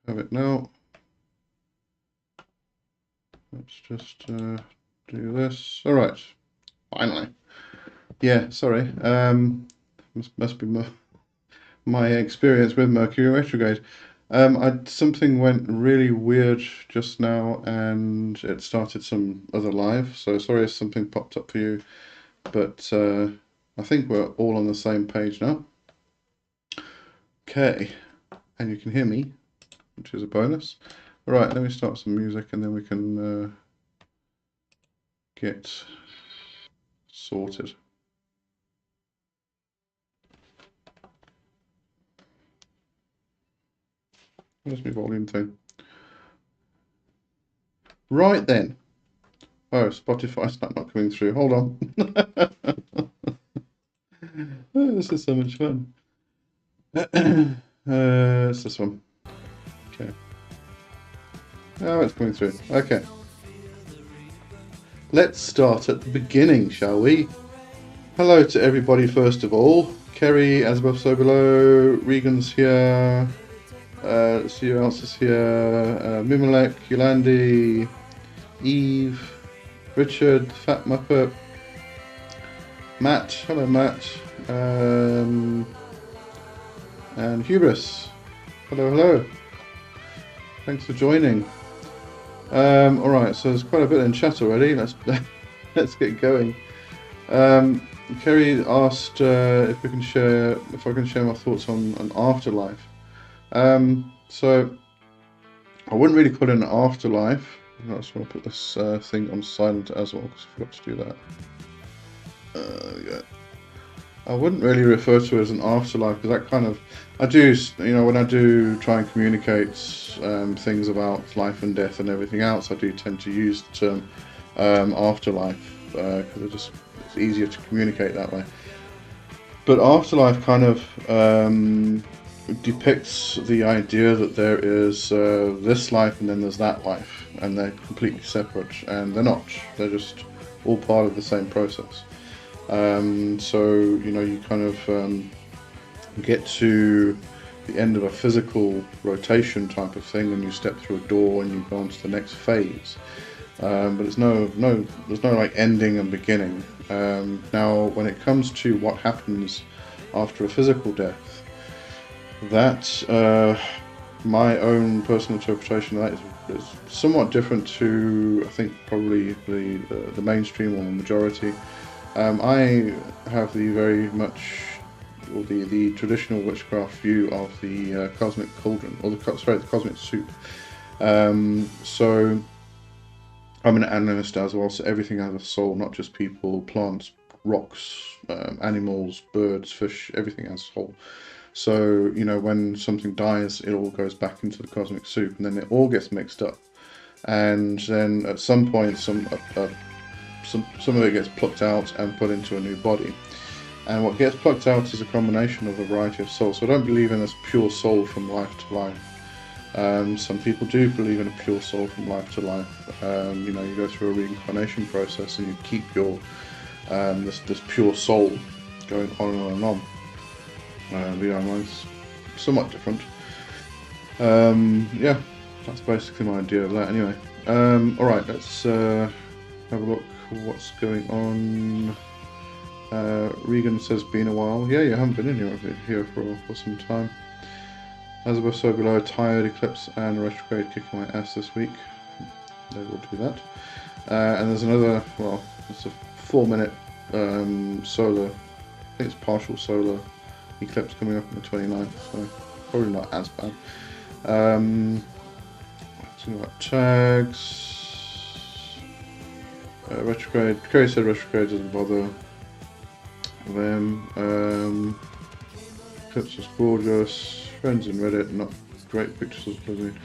have it now. Let's just do this. All right, finally. Yeah, sorry. Must be my experience with Mercury retrograde. Something went really weird just now, and it started some other live. So sorry if something popped up for you, but I think we're all on the same page now. Okay, and you can hear me, which is a bonus. All right, let me start some music, and then we can get sorted. Where's my volume thing? Right then. Oh, Spotify's not coming through. Hold on. Oh, this is so much fun. It's this one. Okay. Oh, it's coming through. Okay. Let's start at the beginning, shall we? Hello to everybody, first of all. Kerry, as above, so below. Regan's here. Let's see who else is here. Mimilek, Yolandi, Eve, Richard, Fat Muppet, Matt. Hello, Matt. And Hubris. Hello, hello. Thanks for joining. All right, so there's quite a bit in chat already. Let's get going. Kerry asked if I can share my thoughts on an afterlife. So I wouldn't really call it an afterlife. I just want to put this thing on silent as well because I forgot to do that. There we go. I wouldn't really refer to it as an afterlife because that kind of, I do, when I do try and communicate things about life and death and everything else, I do tend to use the term afterlife because it's easier to communicate that way. But afterlife kind of depicts the idea that there is this life and then there's that life, and they're completely separate, and they're not. They're just all part of the same process. So you kind of get to the end of a physical rotation type of thing, and you step through a door and you go on to the next phase. But there's no like ending and beginning. Now, when it comes to what happens after a physical death, that my own personal interpretation of that is somewhat different to, I think, probably the mainstream or the majority. I have the very much, or the traditional witchcraft view of the cosmic cauldron, or the cosmic soup. So I'm an animist as well, so everything has a soul, not just people, plants, rocks, animals, birds, fish, everything has a soul. So, when something dies, it all goes back into the cosmic soup, and then it all gets mixed up. And then at some point, some of it gets plucked out and put into a new body. And what gets plucked out is a combination of a variety of souls. So I don't believe in this pure soul from life to life. Some people do believe in a pure soul from life to life. You go through a reincarnation process and you keep your this pure soul going on and on and on. Mine's somewhat different. Yeah, that's basically my idea of that anyway. Alright, let's have a look what's going on. Regan says, been a while. Yeah, you haven't been in here for some time. As above, so below, tired, eclipse and retrograde kicking my ass this week. They will do that. And there's another, well, it's a 4-minute solar, I think it's partial solar eclipse coming up on the 29th, so probably not as bad. Something like tags. Retrograde. Kerry said retrograde doesn't bother them. Eclipse is gorgeous. Friends in Reddit, not great pictures of Blizzard.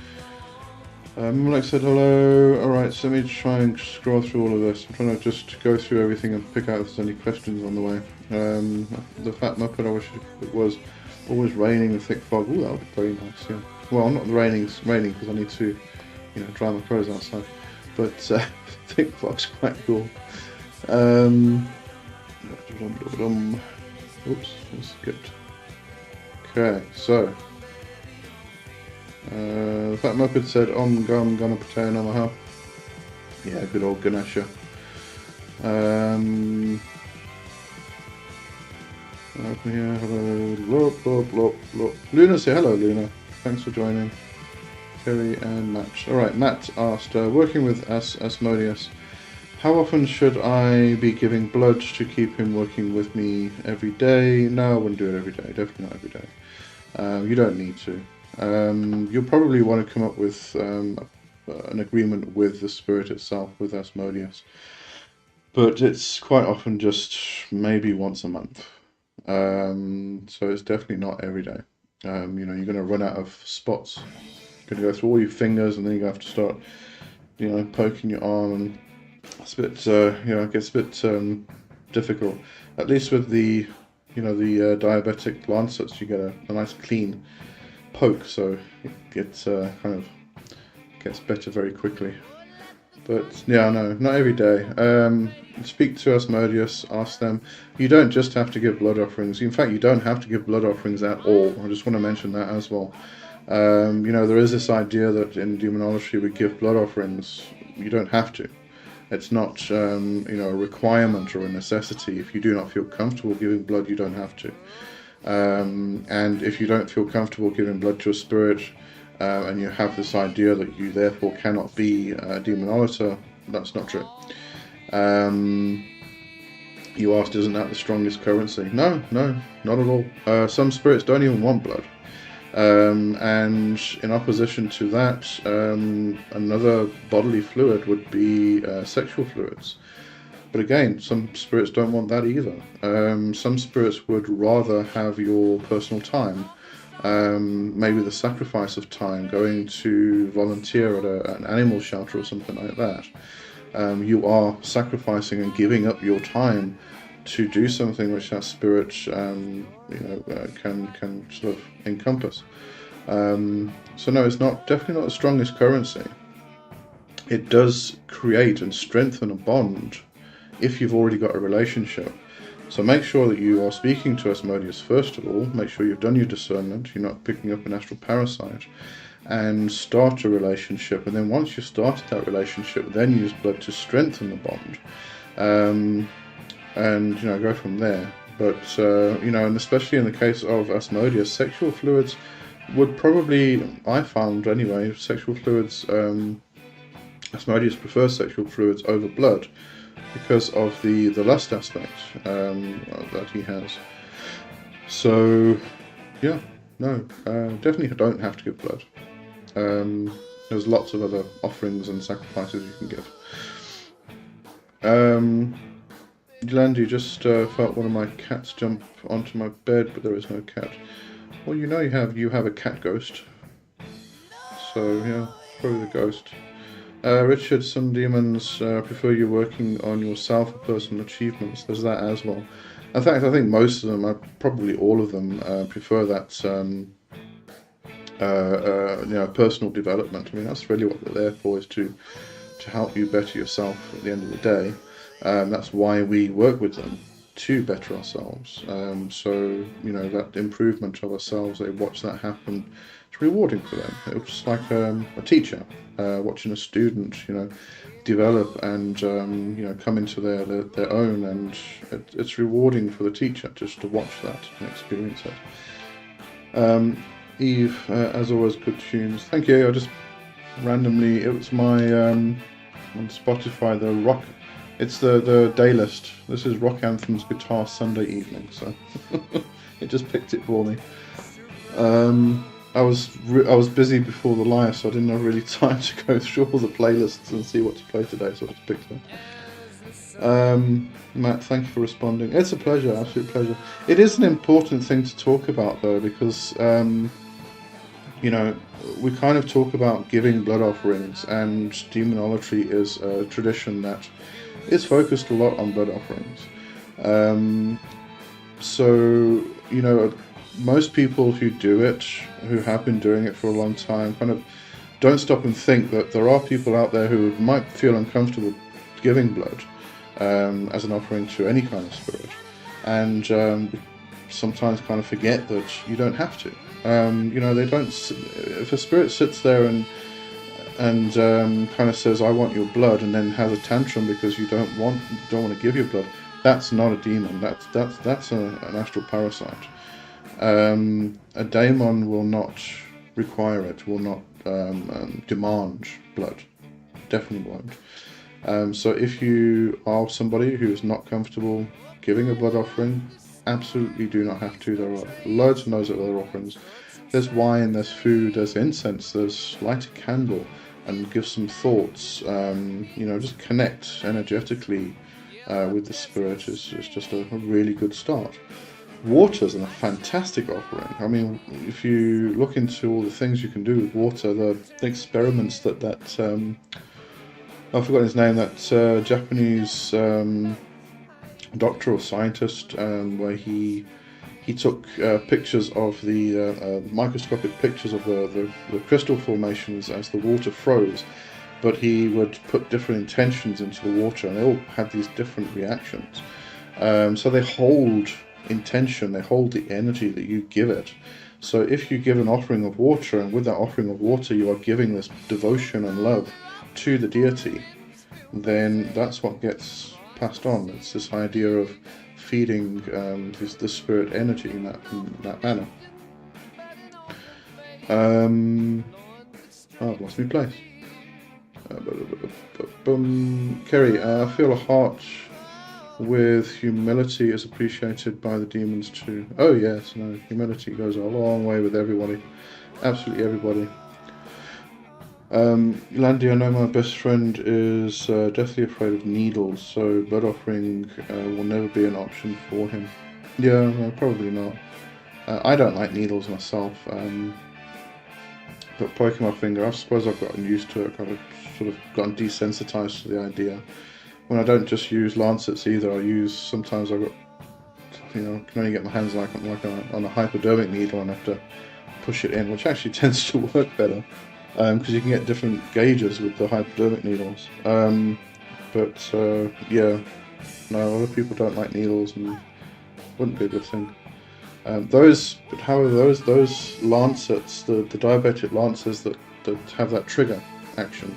Mimilek said hello. Alright, so let me try and scroll through all of this. I'm trying to just go through everything and pick out if there's any questions on the way. The Fat Muppet, I wish it was always raining with thick fog. Ooh, that would be very nice, yeah. Well, not raining because I need to, dry my clothes outside. But thick fog's quite cool. Oops, let's get. Okay, so That Moped said, Om Gum Ganapate Namaha. Yeah, good old Ganesha. Open here, hello, lop. Luna, say hello, Luna. Thanks for joining. Kerry and Matt. Alright, Matt asked, working with Asmodeus, how often should I be giving blood to keep him working with me every day? No, I wouldn't do it every day, definitely not every day. You don't need to. You'll probably want to come up with an agreement with the spirit itself, with Asmodeus. But it's quite often just maybe once a month. So it's definitely not every day. You're going to run out of spots. You're going to go through all your fingers, and then you're going to have to start, poking your arm, and it's a bit, it gets a bit difficult. At least with the diabetic lancets, you get a nice clean poke, so it gets gets better very quickly. But yeah, no, not every day. Speak to Asmodeus, ask them. You don't just have to give blood offerings. In fact, you don't have to give blood offerings at all. I just want to mention that as well. There is this idea that in demonology we give blood offerings. You don't have to. It's not, a requirement or a necessity. If you do not feel comfortable giving blood, you don't have to. And if you don't feel comfortable giving blood to a spirit, and you have this idea that you therefore cannot be a demonologer, that's not true. You asked, isn't that the strongest currency? No, not at all. Some spirits don't even want blood. And in opposition to that, another bodily fluid would be sexual fluids. But again, some spirits don't want that either. Some spirits would rather have your personal time. Maybe the sacrifice of time, going to volunteer at an animal shelter or something like that. You are sacrificing and giving up your time to do something which that spirit can sort of encompass. So no, it's definitely not the strongest currency. It does create and strengthen a bond if you've already got a relationship. So make sure that you are speaking to Asmodeus first of all. Make sure you've done your discernment, you're not picking up an astral parasite, and start a relationship. And then once you've started that relationship, then use blood to strengthen the bond, and go from there. But and especially in the case of Asmodeus, sexual fluids would probably, I found anyway, sexual fluids. Asmodeus prefers sexual fluids over blood, because of the lust aspect that he has. So, yeah, no, definitely don't have to give blood. There's lots of other offerings and sacrifices you can give. Landy just felt one of my cats jump onto my bed, but there is no cat. Well, you have a cat ghost. So, yeah, probably the ghost. Richard, some demons prefer you working on yourself for personal achievements. There's that as well. In fact, I think most of them, probably all of them, prefer that personal development. I mean, that's really what they're there for, is to help you better yourself at the end of the day. That's why we work with them, to better ourselves. So, that improvement of ourselves, they watch that happen. It's rewarding for them. It's just like a teacher watching a student, develop and come into their own, and it's rewarding for the teacher just to watch that and experience it. Eve, as always, good tunes. Thank you. I just randomly, it was my on Spotify, the rock. It's the day list. This is Rock Anthem's Guitar Sunday Evening, so it just picked it for me. I was busy before the live, so I didn't have really time to go through all the playlists and see what to play today, so I just picked them. Matt, thank you for responding. It's a pleasure, absolute pleasure. It is an important thing to talk about, though, because we kind of talk about giving blood offerings, and demonology is a tradition that is focused a lot on blood offerings. So most people who do it, who have been doing it for a long time, kind of don't stop and think that there are people out there who might feel uncomfortable giving blood as an offering to any kind of spirit, and sometimes kind of forget that you don't have to. You know, they don't. If a spirit sits there and kind of says, "I want your blood," and then has a tantrum because you don't want to give your blood, that's not a demon. That's an astral parasite. A daemon will not require it. Will not demand blood. Definitely won't. So if you are somebody who is not comfortable giving a blood offering, absolutely do not have to. There are loads and loads of other offerings. There's wine, there's food, there's incense, there's light a candle and give some thoughts. You know, just connect energetically with the spirit is just a really good start. Water's a fantastic offering. I mean, if you look into all the things you can do with water, the experiments that I've forgotten his name, that Japanese doctor or scientist, where he took pictures of the microscopic pictures of the crystal formations as the water froze, but he would put different intentions into the water, and they all had these different reactions. So they hold intention, they hold the energy that you give it. So if you give an offering of water, and with that offering of water you are giving this devotion and love to the deity, then that's what gets passed on. It's this idea of feeding the spirit energy in that manner. I've lost my place. Kerry, I feel a heart with humility is appreciated by the demons too. Oh yes, no, humility goes a long way with everybody. Absolutely everybody. Landy, I know my best friend is deathly afraid of needles, so blood offering will never be an option for him. Yeah, no, probably not. I don't like needles myself, but poking my finger, I suppose I've gotten used to it, kind of sort of gotten desensitized to the idea. When I don't just use lancets either, I use, sometimes I've got, you know, can only get my hands like on a hypodermic needle and have to push it in, which actually tends to work better. Because you can get different gauges with the hypodermic needles. Yeah, no, a lot of people don't like needles, and wouldn't be a good thing. However, those lancets, the diabetic lancers that have that trigger action,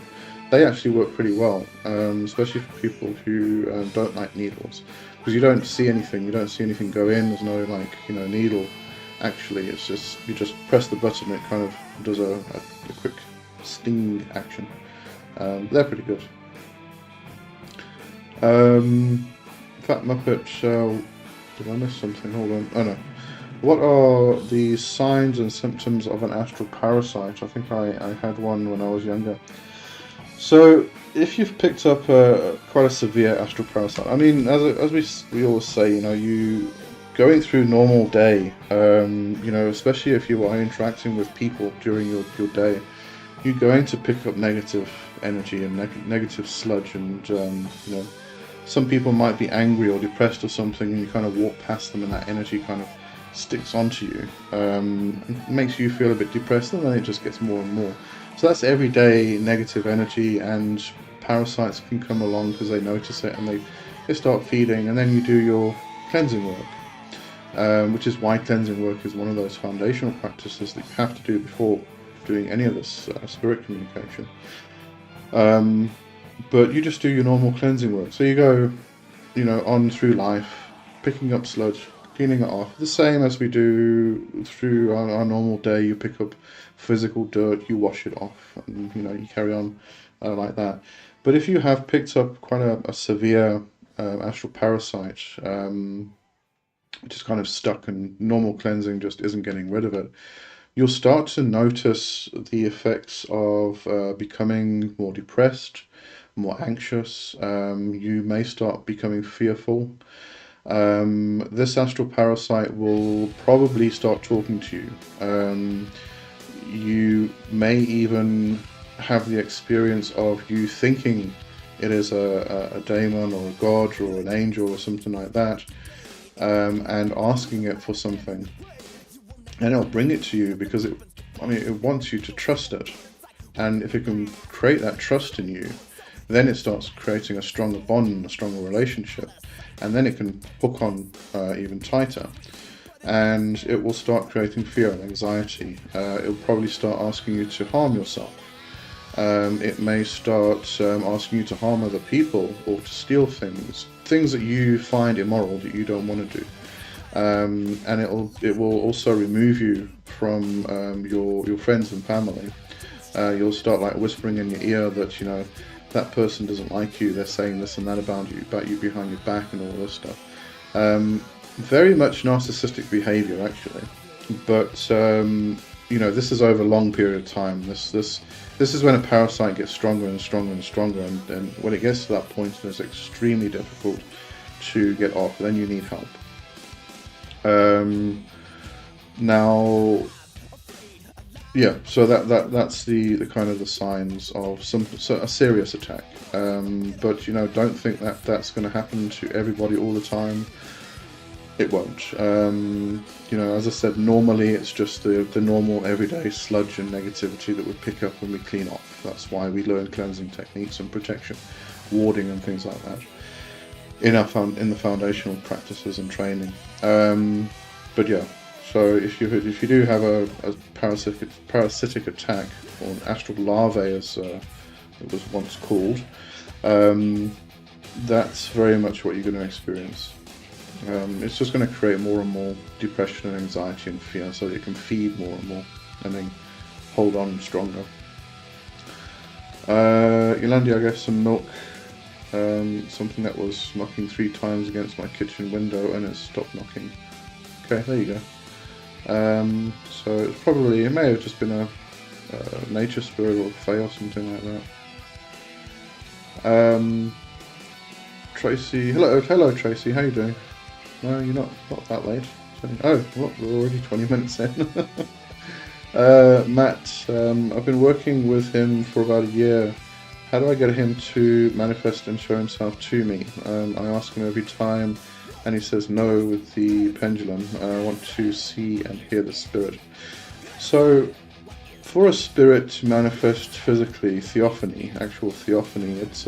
they actually work pretty well, especially for people who don't like needles, because you don't see anything go in. There's no, like, you know, needle. Actually, it's just, you just press the button, it kind of does a quick sting action. They're pretty good. Fat Muppet, did I miss something? Hold on. Oh no. What are the signs and symptoms of an astral parasite? I think I had one when I was younger. So if you've picked up quite a severe astral parasite, I mean, as we always say, you know, you going through normal day, you know, especially if you are interacting with people during your day, you're going to pick up negative energy and negative sludge, and you know, some people might be angry or depressed or something, and you kind of walk past them and that energy kind of sticks onto you, makes you feel a bit depressed, and then it just gets more and more. So that's everyday negative energy, and parasites can come along because they notice it and they start feeding, and then you do your cleansing work, which is why cleansing work is one of those foundational practices that you have to do before doing any of this spirit communication. But you just do your normal cleansing work. So you go, you know, on through life, picking up sludge, cleaning it off, the same as we do through our normal day. You pick up physical dirt, you wash it off, and you know, you carry on like that. But if you have picked up quite a severe astral parasite, which is kind of stuck, and normal cleansing just isn't getting rid of it, you'll start to notice the effects of becoming more depressed, more anxious. You may start becoming fearful. This astral parasite will probably start talking to you. You may even have the experience of you thinking it is a daemon or a god or an angel or something like that, and asking it for something, and it'll bring it to you because it wants you to trust it. And if it can create that trust in you, then it starts creating a stronger bond, a stronger relationship, and then it can hook on even tighter. and it will start creating fear and anxiety. It will probably start asking you to harm yourself. It may start asking you to harm other people or to steal things that you find immoral that you don't want to do. And it will also remove you from your friends and family. You'll start like whispering in your ear that, you know, that person doesn't like you, they're saying this and that about you behind your back and all this stuff. Very much narcissistic behavior, actually, but you know, this is over a long period of time. This is when a parasite gets stronger and stronger and stronger, and when it gets to that point, it's extremely difficult to get off. Then you need help. Now, yeah, so that's the kind of the signs of a serious attack. But you know, don't think that that's going to happen to everybody all the time. It won't. You know, as I said, normally it's just the normal everyday sludge and negativity that we pick up when we clean off. That's why we learn cleansing techniques and protection, warding and things like that in the foundational practices and training. But yeah, so if you do have a parasitic attack, or an astral larvae as it was once called, that's very much what you're going to experience. It's just going to create more and more depression and anxiety and fear, so that it can feed more and more and then hold on stronger. Yolandi, I gave some milk, something that was knocking 3 times against my kitchen window, and it stopped knocking. Okay, there you go. So it may have just been a nature spirit or fae or something like that. Tracy, hello Tracy, how you doing? No, you're not that late. Oh, well, we're already 20 minutes in. Matt, I've been working with him for about a year. How do I get him to manifest and show himself to me? I ask him every time, and he says no with the pendulum. I want to see and hear the spirit. So, for a spirit to manifest physically, actual theophany, it's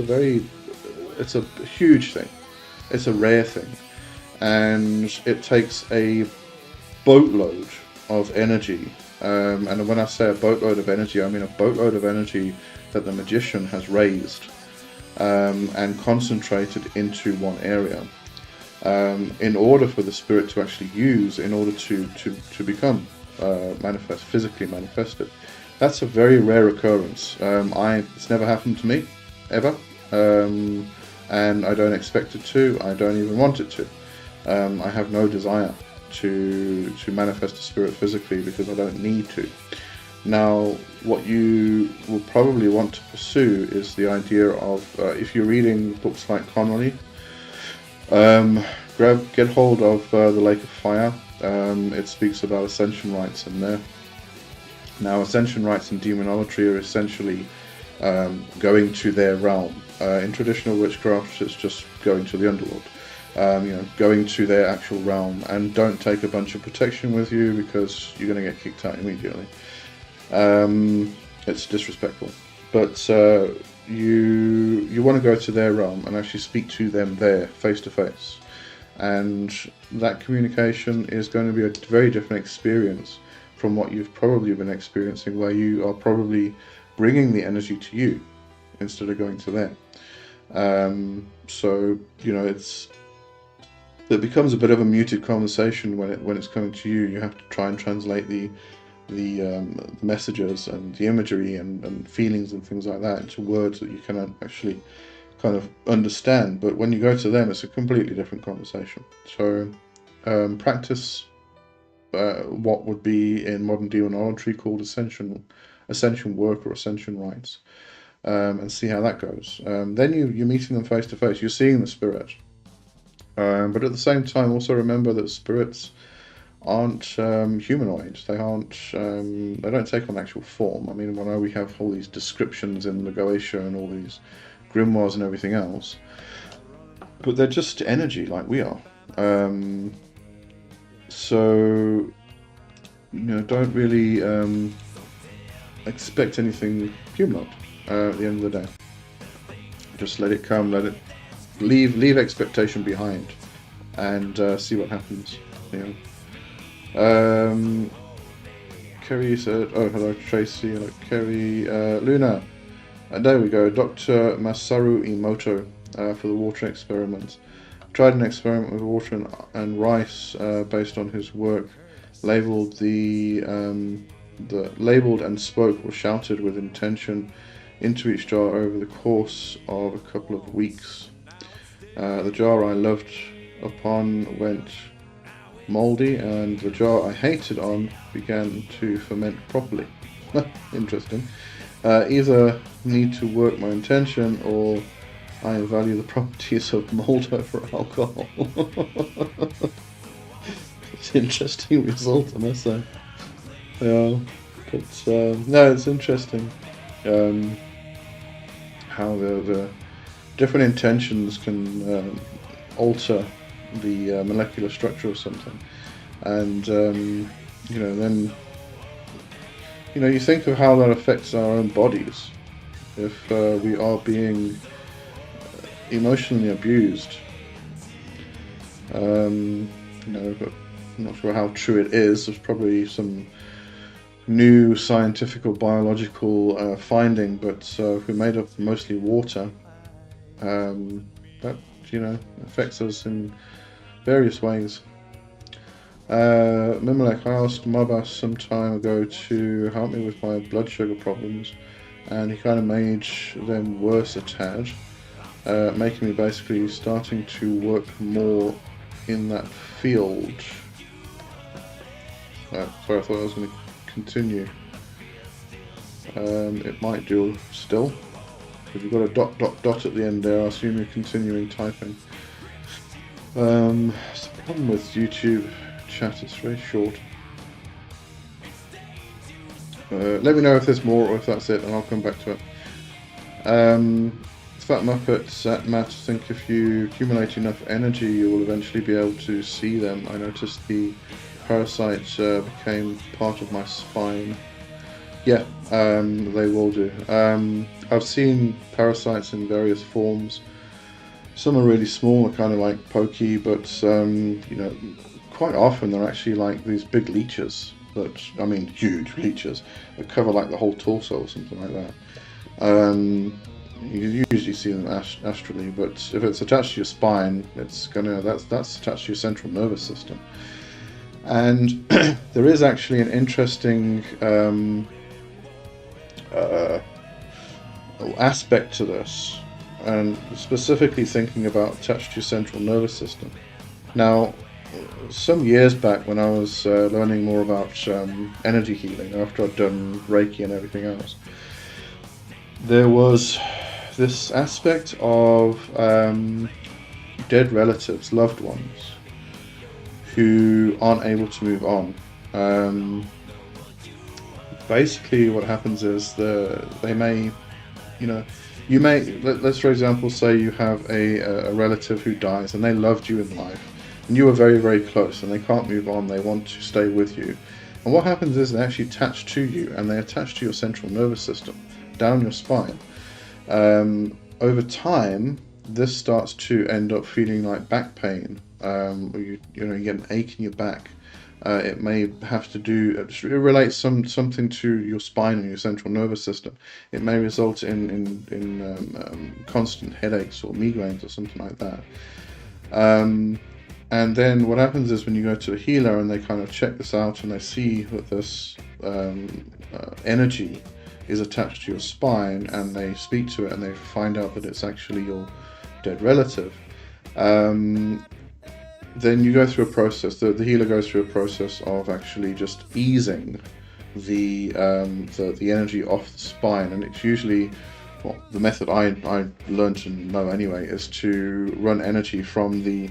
a huge thing. It's a rare thing. And it takes a boatload of energy. And when I say a boatload of energy, I mean a boatload of energy that the magician has raised and concentrated into one area. In order for the spirit to actually use, in order to become physically manifested. That's a very rare occurrence. It's never happened to me, ever. And I don't expect it to. I don't even want it to. I have no desire to manifest a spirit physically because I don't need to. Now, what you will probably want to pursue is the idea of, if you're reading books like Connolly, get hold of The Lake of Fire. It speaks about ascension rites in there. Now, ascension rites in demonolatry are essentially going to their realm. In traditional witchcraft, it's just going to the underworld. Going to their actual realm, and don't take a bunch of protection with you because you're going to get kicked out immediately. It's disrespectful. But you want to go to their realm and actually speak to them there, face to face. And that communication is going to be a very different experience from what you've probably been experiencing, where you are probably bringing the energy to you instead of going to them. So, it becomes a bit of a muted conversation when it's coming to you. You have to try and translate the messages and the imagery and feelings and things like that into words that you can actually kind of understand. But when you go to them, it's a completely different conversation. So practice what would be in modern demonolatry called ascension work or ascension rites, and see how that goes. Then you're meeting them face to face. You're seeing the spirit. But at the same time, also remember that spirits aren't humanoid. They don't take on actual form. I mean, I know we have all these descriptions in the Goetia and all these grimoires and everything else, but they're just energy like we are. So, don't really expect anything humanoid at the end of the day. Just let it come, leave expectation behind, and see what happens. Kerry said, oh, hello Tracy, hello Kerry. Luna, there we go, Dr. Masaru Emoto for the water experiment. Tried an experiment with water and rice based on his work. Labeled labeled and spoke or shouted with intention into each jar over the course of a couple of weeks. The jar I loved upon went mouldy, and the jar I hated on began to ferment properly. Interesting. Either need to work my intention, or I value the properties of mold over alcohol. It's an interesting result, I must say. Yeah, but no, it's interesting how the different intentions can alter the molecular structure of something, and then you think of how that affects our own bodies if we are being emotionally abused. But I'm not sure how true it is. There's probably some new scientific or biological finding, but if we're made of mostly water, that affects us in various ways. Mimilek, I asked Mabas some time ago to help me with my blood sugar problems, and he kind of made them worse a tad, making me basically starting to work more in that field. Sorry, I thought I was going to continue. It might do still. If you've got a dot at the end there, I assume you're continuing typing. It's the problem with YouTube chat, it's very short. Let me know if there's more or if that's it, and I'll come back to it. Fat Muppets at Matt, I think if you accumulate enough energy, you will eventually be able to see them. I noticed the parasites became part of my spine. Yeah, they will do. I've seen parasites in various forms. Some are really small, kind of like pokey, but quite often they're actually like these big leeches. Huge leeches that cover like the whole torso or something like that. You usually see them astrally, but if it's attached to your spine, that's attached to your central nervous system. And there is actually an interesting aspect to this, and specifically thinking about attached to your central nervous system. Now, some years back when I was learning more about energy healing, after I'd done Reiki and everything else, there was this aspect of dead relatives, loved ones, who aren't able to move on. Basically what happens is let's for example say you have a relative who dies and they loved you in life and you were very, very close and they can't move on, they want to stay with you. And what happens is they actually attach to you, and they attach to your central nervous system, down your spine. Over time, this starts to end up feeling like back pain. You get an ache in your back. It may have to do, it relates something to your spine and your central nervous system. It may result in constant headaches or migraines or something like that. And then what happens is when you go to a healer and they kind of check this out and they see that this energy is attached to your spine, and they speak to it and they find out that it's actually your dead relative, then you go through a process, the healer goes through a process of actually just easing the energy off the spine. And it's usually, the method I learned to know anyway, is to run energy from the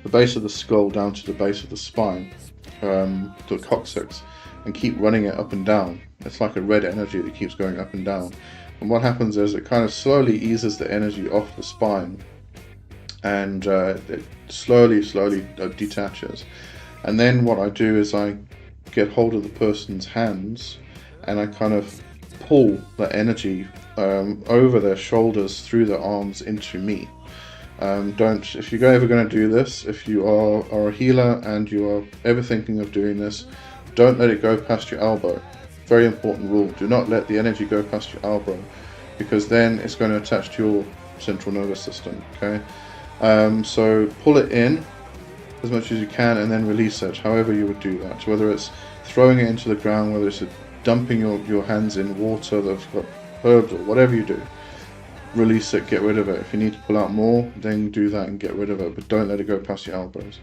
base of the skull down to the base of the spine, to the coccyx, and keep running it up and down. It's like a red energy that keeps going up and down. And what happens is it kind of slowly eases the energy off the spine, and it slowly detaches. And then what I do is I get hold of the person's hands and I kind of pull the energy over their shoulders, through their arms, into me. Don't, if you're ever going to do this, if you are a healer and you are ever thinking of doing this, don't let it go past your elbow. Very important rule. Do not let the energy go past your elbow, because then it's going to attach to your central nervous system. Okay, so pull it in as much as you can and then release it, however you would do that. Whether it's throwing it into the ground, whether it's dumping your hands in water that's got herbs, or whatever you do. Release it, get rid of it. If you need to pull out more, then do that and get rid of it, but don't let it go past your elbows.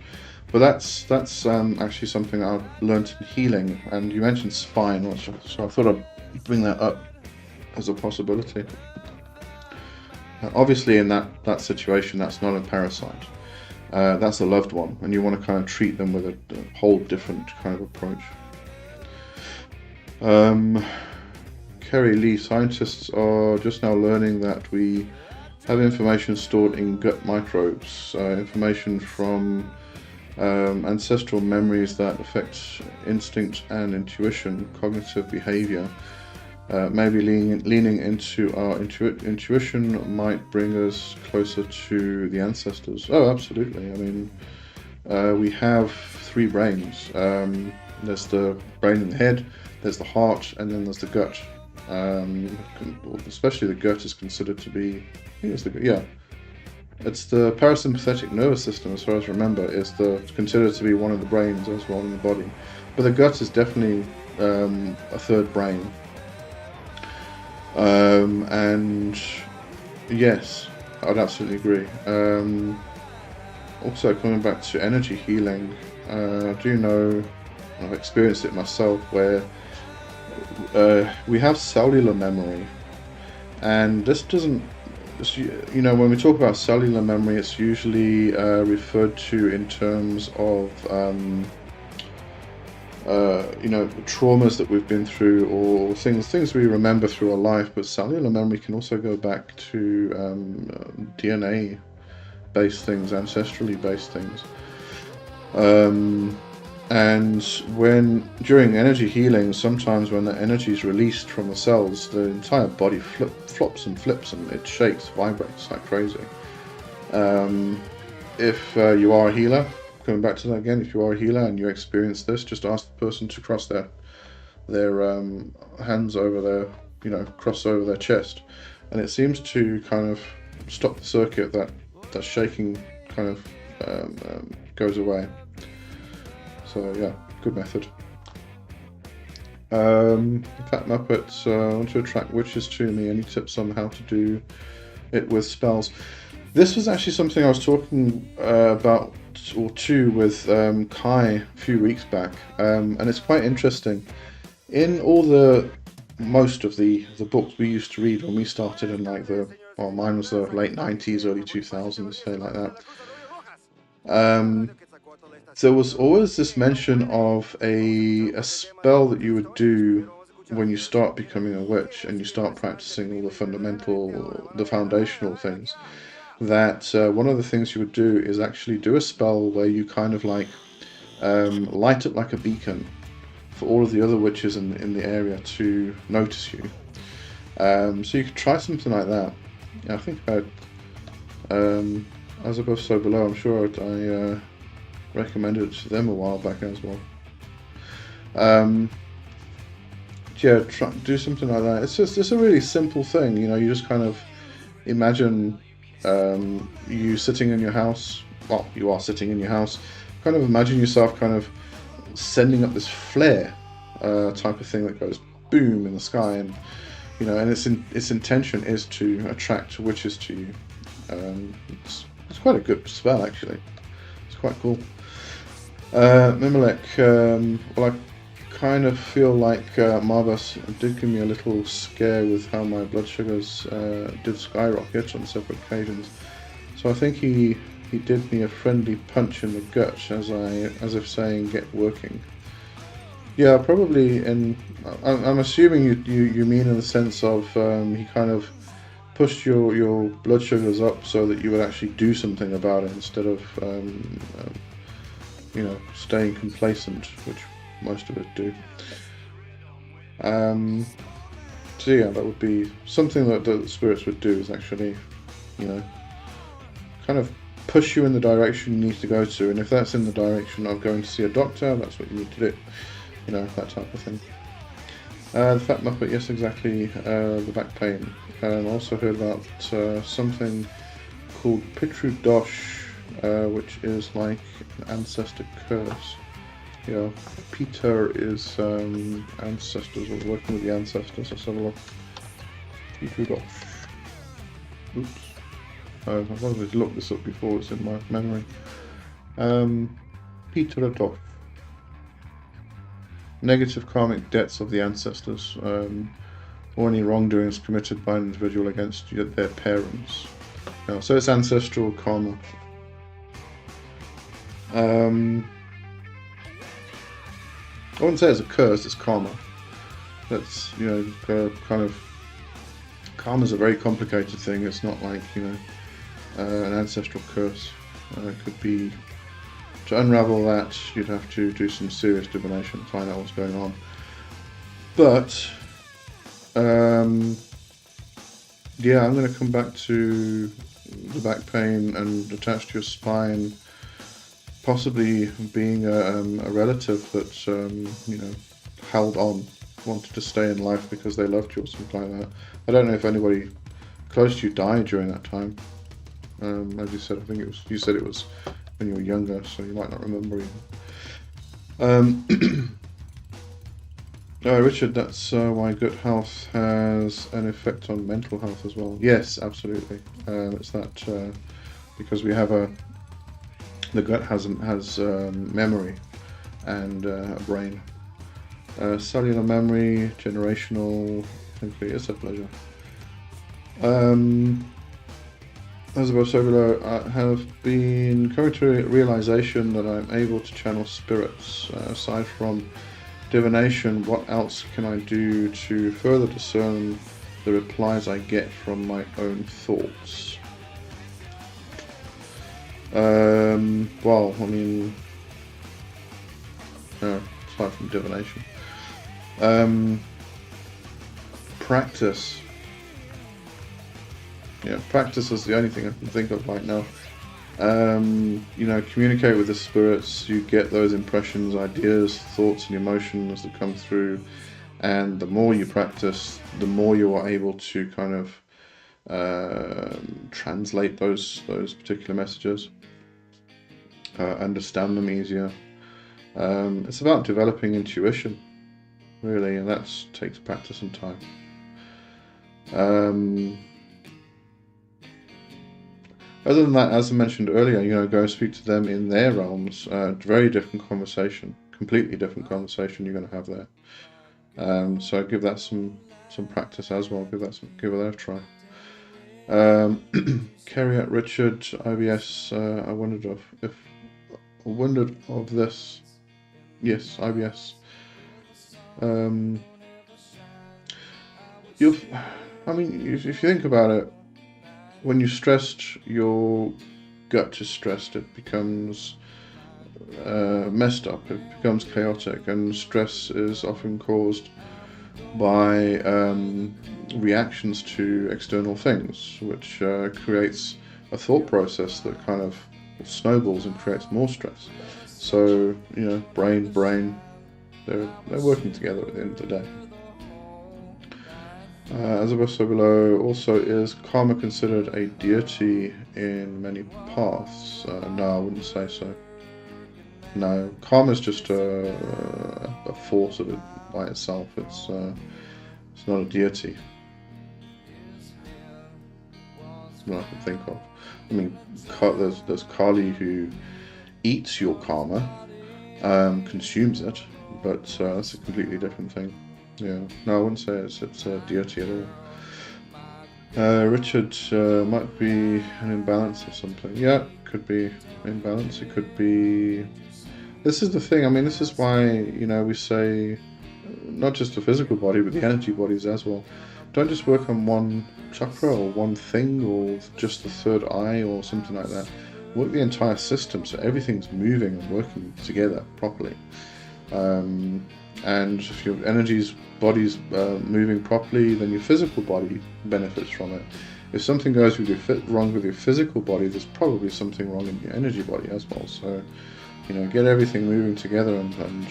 But that's actually something I've learned in healing. And you mentioned spine, so I thought I'd bring that up as a possibility. Obviously, in that situation, that's not a parasite. That's a loved one, and you want to kind of treat them with a whole different kind of approach. Kerry Lee, scientists are just now learning that we have information stored in gut microbes, information from ancestral memories that affect instinct and intuition, cognitive behavior. Maybe leaning into our intuition might bring us closer to the ancestors. Oh, absolutely. I mean, we have 3 brains. There's the brain in the head, there's the heart, and then there's the gut. Especially the gut is considered to be, I think it's it's the parasympathetic nervous system, as far as I remember, is considered to be one of the brains as well in the body. But the gut is definitely a third brain. And yes, I'd absolutely agree. Also, coming back to energy healing, I do know, I've experienced it myself, where we have cellular memory, and this doesn't, when we talk about cellular memory, it's usually referred to in terms of traumas that we've been through, or things we remember through our life. But cellular memory can also go back to DNA based things, ancestrally based things. And during energy healing, sometimes when the energy is released from the cells, the entire body flops and flips, and it shakes, vibrates like crazy. If you are a healer, coming back to that again, if you are a healer and you experience this, just ask the person to cross their hands over cross over their chest, and it seems to kind of stop the circuit. That shaking kind of goes away. So yeah, good method. Fat Muppet, I want to attract witches to me. Any tips on how to do it with spells? This was actually something I was talking about with Kai a few weeks back, and it's quite interesting. In most of the books we used to read when we started in mine was the late 90s, early 2000s, say like that. There was always this mention of a spell that you would do when you start becoming a witch and you start practicing all the foundational things. That one of the things you would do is actually do a spell where you kind of light it like a beacon for all of the other witches in the area to notice you. So you could try something like that. I think as above so below, I'm sure I recommended it to them a while back as well. Do something like that. It's a really simple thing. You just kind of imagine you sitting in your house. Well, you are sitting in your house. Kind of imagine yourself kind of sending up this flare type of thing that goes boom in the sky, and and its intention is to attract witches to you. It's quite a good spell, actually. It's quite cool. Mimilek, well, I kind of feel like Marbas did give me a little scare with how my blood sugars did skyrocket on several occasions. So I think he did me a friendly punch in the gut, as if saying, "Get working." Yeah, probably. I'm assuming you mean in the sense of he kind of pushed your blood sugars up so that you would actually do something about it instead of staying complacent, which most of us do. So yeah, that would be something that the spirits would do, is actually, kind kind of push you in the direction you need to go to, and if that's in the direction of going to see a doctor, that's what you need to do. You know, that type of thing. The Fat Muppet, yes, exactly. The back pain. I also heard about something called Pitru Dosh, which is like an ancestor curse. You know, Peter is ancestors, or working with the ancestors. Let's have a look. Pitru Dosh. Oops. I've always looked this up before, it's in my memory. Peter Dosh. Negative karmic debts of the ancestors, or any wrongdoings committed by an individual against their parents. So it's ancestral karma. I wouldn't say it's a curse, it's karma. That's, you know, kind of, karma's a very complicated thing. It's not like, you know, an ancestral curse. It could be, to unravel that, you'd have to do some serious divination to find out what's going on. But, yeah, I'm going to come back to the back pain and attached to your spine, possibly being a relative that, you know, held on, wanted to stay in life because they loved you or something like that. I don't know if anybody close to you died during that time. As you said, I think you said it was when you were younger, so you might not remember even. Richard, that's why gut health has an effect on mental health as well. Yes, absolutely. It's that because we have the gut has memory and a brain. Cellular memory, generational. It's a pleasure. As above, so below, I have been coming to a realization that I'm able to channel spirits. Aside from divination, what else can I do to further discern the replies I get from my own thoughts? Well, I mean, aside from divination, practice. Yeah, practice is the only thing I can think of right now. You know, communicate with the spirits, you get those impressions, ideas, thoughts and emotions that come through, and the more you practice, the more you are able to kind of translate those particular messages, understand them easier. It's about developing intuition, really, and that takes practice and time. Other than that, as I mentioned earlier, you know, go speak to them in their realms. Very different conversation, completely different conversation you're going to have there. So give that some practice as well. Give that a try. Carry out Richard IBS. I wondered of this. Yes, IBS. I mean, if you think about it. When you're stressed, your gut is stressed. It becomes messed up. It becomes chaotic, and stress is often caused by reactions to external things, which creates a thought process that kind of snowballs and creates more stress. So, you know, brain, they're working together at the end of the day. As above, so below. Also, is karma considered a deity in many paths? No, I wouldn't say so. No, karma is just a force of it by itself. It's not a deity. That's what I can think of. I mean, there's Kali who eats your karma, consumes it, but that's a completely different thing. Yeah, no, I wouldn't say it's a deity at all. Richard, might be an imbalance or something. Yeah, it could be imbalance. It could be. This is the thing. I mean, this is why, you know, we say not just the physical body, but the energy bodies as well. Don't just work on one chakra or one thing or just the third eye or something like that. Work the entire system so everything's moving and working together properly. And if your body's moving properly, then your physical body benefits from it. if something goes with wrong with your physical body, there's probably something wrong in your energy body as well. So, you know, get everything moving together and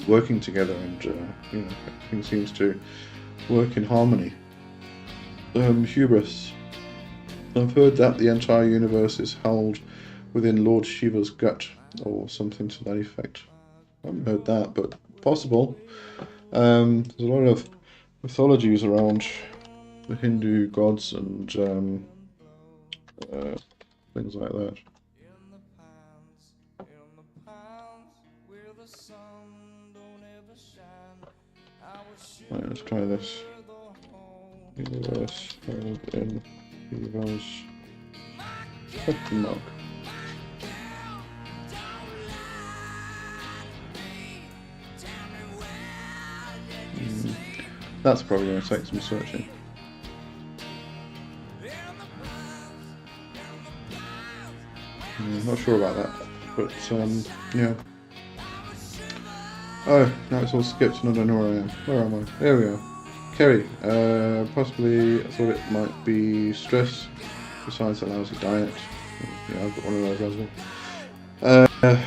working together, and you know, everything seems to work in harmony. Hubris. I've heard that the entire universe is held within Lord Shiva's gut, or something to that effect. I haven't heard that, but possible. There's a lot of mythologies around the Hindu gods and things like that. Right, let's try this. Universe held in Shiva's question mark. That's probably going to take some searching. Not sure about that, but yeah. Oh, now it's all skipped and I don't know where I am. Where am I? There we are. Kerry, possibly I thought it might be stress, besides a lousy diet. Yeah, I've got one of those as well.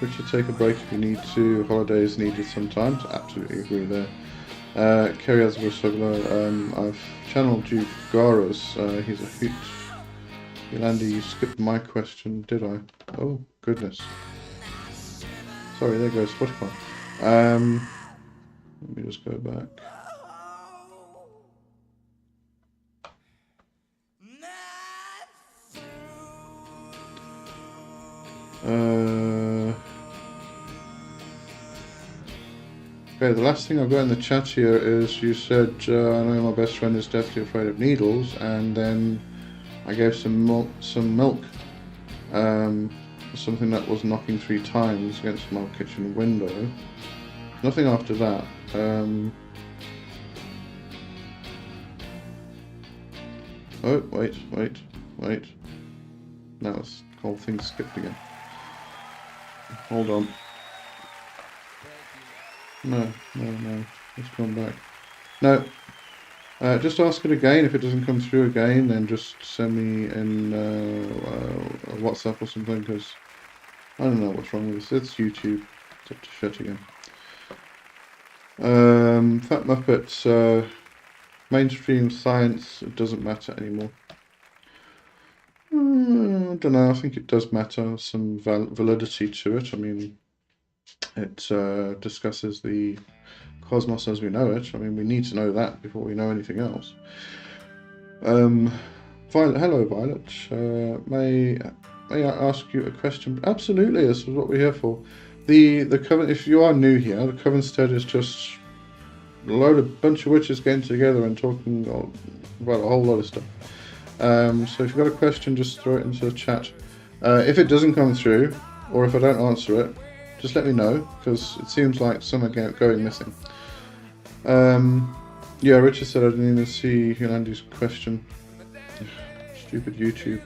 Richard, take a break if you need to. Holidays needed sometimes. Absolutely agree there. Kerry Azabasogla, I've channeled you Garas. He's a hoot. Yolandi, you skipped my question, did I? Oh, goodness. Sorry, there goes Spotify. Let me just go back. Okay, the last thing I've got in the chat here is you said, I know my best friend is deathly afraid of needles, and then I gave some milk, something that was knocking 3 times against my kitchen window. Nothing after that. Oh, wait. Now this whole thing skipped again. Hold on. No. Let's come back. No. Just ask it again. If it doesn't come through again, then just send me in a WhatsApp or something, because I don't know what's wrong with this. It's YouTube. It's up to shit again. Fat Muppets. Mainstream science, it doesn't matter anymore. I don't know. I think it does matter. Some validity to it. I mean, it discusses the cosmos as we know it. I mean, we need to know that before we know anything else. Violet, hello, Violet. May I ask you a question? Absolutely. This is what we're here for. The Coven. If you are new here, the Covenstead is just a bunch of witches getting together and talking about a whole lot of stuff. So if you've got a question, just throw it into the chat. If it doesn't come through, or if I don't answer it, just let me know, because it seems like some are going missing. Yeah, Richard said I didn't even see Yolandi's question. Stupid YouTube.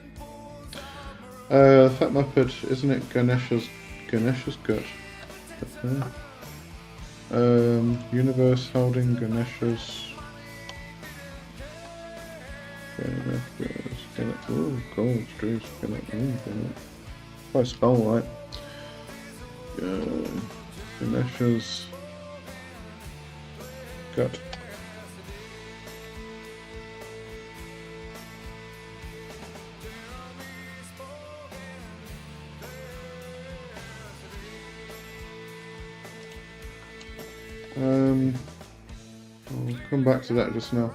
Fat Muppet, isn't it Ganesha's gut? Universe holding Ganesha's. Oh, gold streets. If I spell right. Ganesha's gut. I'll come back to that just now.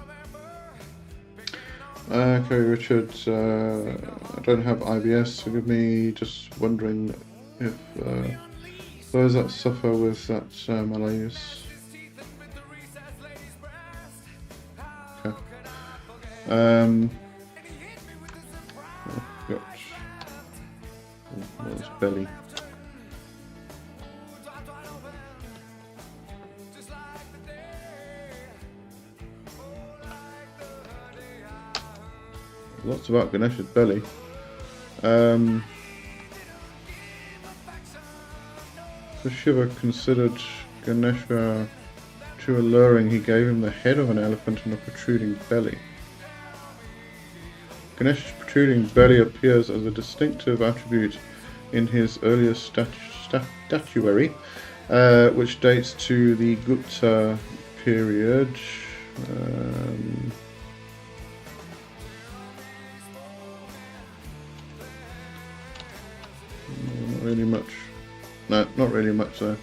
Okay, Richard, I don't have IBS, forgive me, just wondering if those that suffer with that malaise. Okay. That's belly. Lots about Ganesha's belly. So Shiva considered Ganesha too alluring. He gave him the head of an elephant and a protruding belly. Ganesh's protruding belly appears as a distinctive attribute in his earliest statuary, which dates to the Gupta period. Not really much. No, not really much though.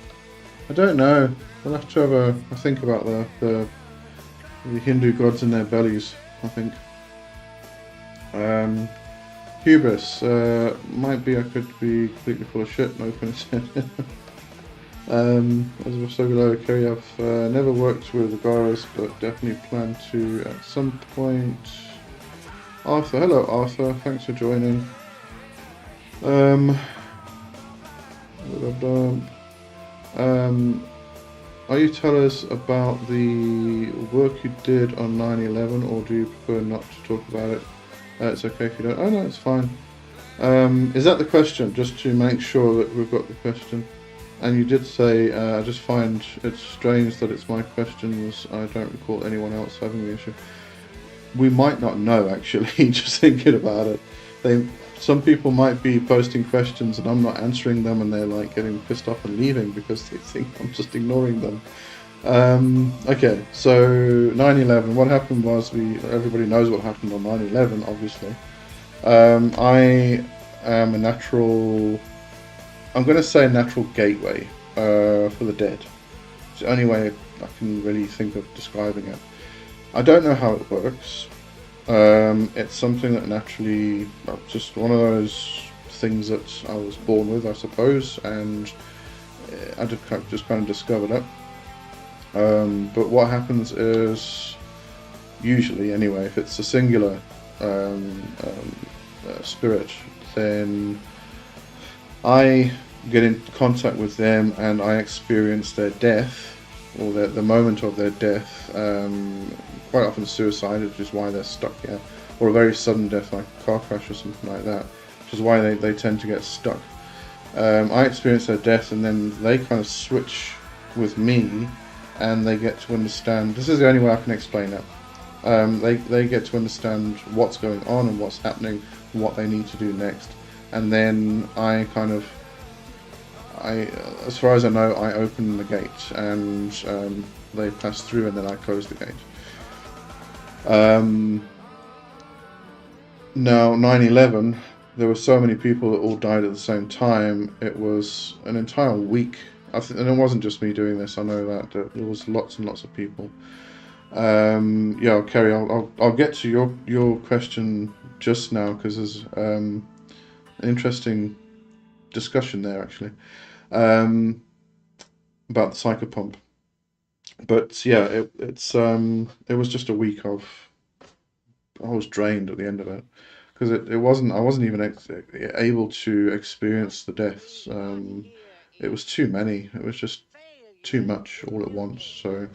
I don't know. We'll have to have a think about the Hindu gods in their bellies, I think. Hubris. Might be I could be completely full of shit, no pun intended. As we're so below, Kerry, I've never worked with the Garas, but definitely plan to at some point. Arthur, hello Arthur, thanks for joining. Are you tell us about the work you did on 9/11, or do you prefer not to talk about it? It's okay if you don't. Oh no, it's fine. Is that the question? Just to make sure that we've got the question. And you did say, I just find it strange that it's my questions. I don't recall anyone else having the issue. We might not know, actually, just thinking about it. Some people might be posting questions and I'm not answering them, and they're like getting pissed off and leaving because they think I'm just ignoring them. Okay, so 9/11. What happened was everybody knows what happened on 9/11, obviously. I am a natural. I'm going to say natural gateway for the dead. It's the only way I can really think of describing it. I don't know how it works. It's something that naturally, just one of those things that I was born with, I suppose, and I just kind of discovered it. But what happens is, usually anyway, if it's a singular spirit, then I get in contact with them and I experience their death, or the moment of their death, quite often suicide, which is why they're stuck here, or a very sudden death like a car crash or something like that, which is why they tend to get stuck. I experience their death and then they kind of switch with me and they get to understand, this is the only way I can explain it, they get to understand what's going on and what's happening, what they need to do next. And then I as far as I know, I open the gate and they pass through, and then I close the gate. Now 9/11, there were so many people that all died at the same time. It was an entire week. And it wasn't just me doing this. I know that there was lots and lots of people. Yeah, Kerry, I'll get to your question just now, because there's an interesting discussion there actually about the psychopomp. But yeah, it was just a week of, I was drained at the end of it, because I wasn't even able to experience the deaths. It was too many. It was just too much all at once. So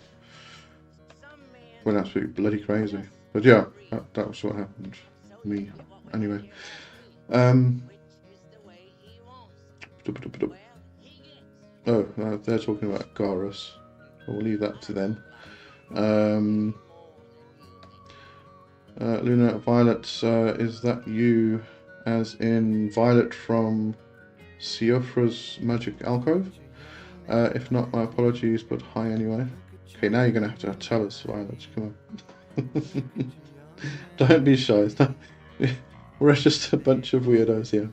went absolutely bloody crazy. But yeah, that was what happened to me anyway. Oh, they're talking about Garas. We'll leave that to them. Luna, Violet, is that you, as in Violet from Siofra's Magic Alcove? If not, my apologies, but hi anyway. Okay, now you're going to have to tell us, Violet. Come on. Don't be shy. We're just a bunch of weirdos here.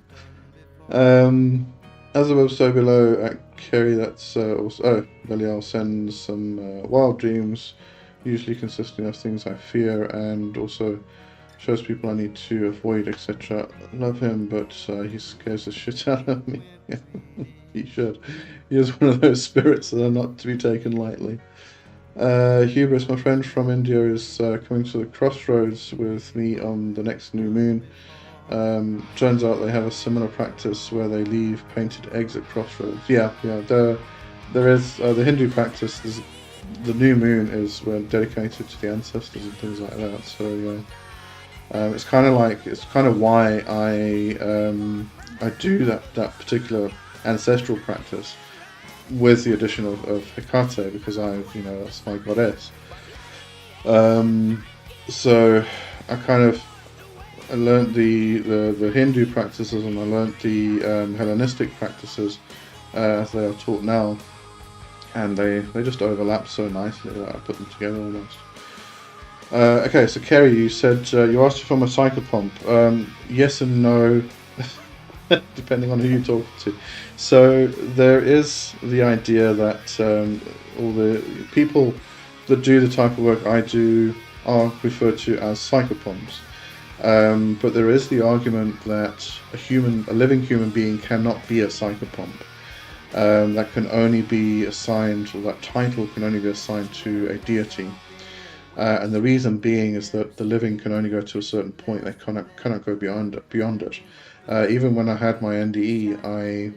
As above, so below, at Kerry, that's also... Oh, Belial sends some wild dreams, usually consisting of things I fear, and also shows people I need to avoid, etc. Love him, but he scares the shit out of me. He should. He is one of those spirits that are not to be taken lightly. Hubris, my friend from India, is coming to the crossroads with me on the next new moon. Turns out they have a similar practice where they leave painted eggs at crossroads. Yeah. There is the Hindu practice. The new moon is dedicated to the ancestors and things like that. So yeah, it's kind of why I do that particular ancestral practice with the addition of Hecate, because that's my goddess. So I kind of I learned the Hindu practices, and I learned the Hellenistic practices as they are taught now, and they just overlap so nicely that I put them together almost. Okay, so Kerry, you said you asked if I'm a psychopomp. Yes and no, depending on who you talk to. So there is the idea that all the people that do the type of work I do are referred to as psychopomps. But there is the argument that a living human being cannot be a psychopomp. That can only be assigned, or that title can only be assigned to a deity. And the reason being is that the living can only go to a certain point; they cannot go beyond it. Even when I had my NDE,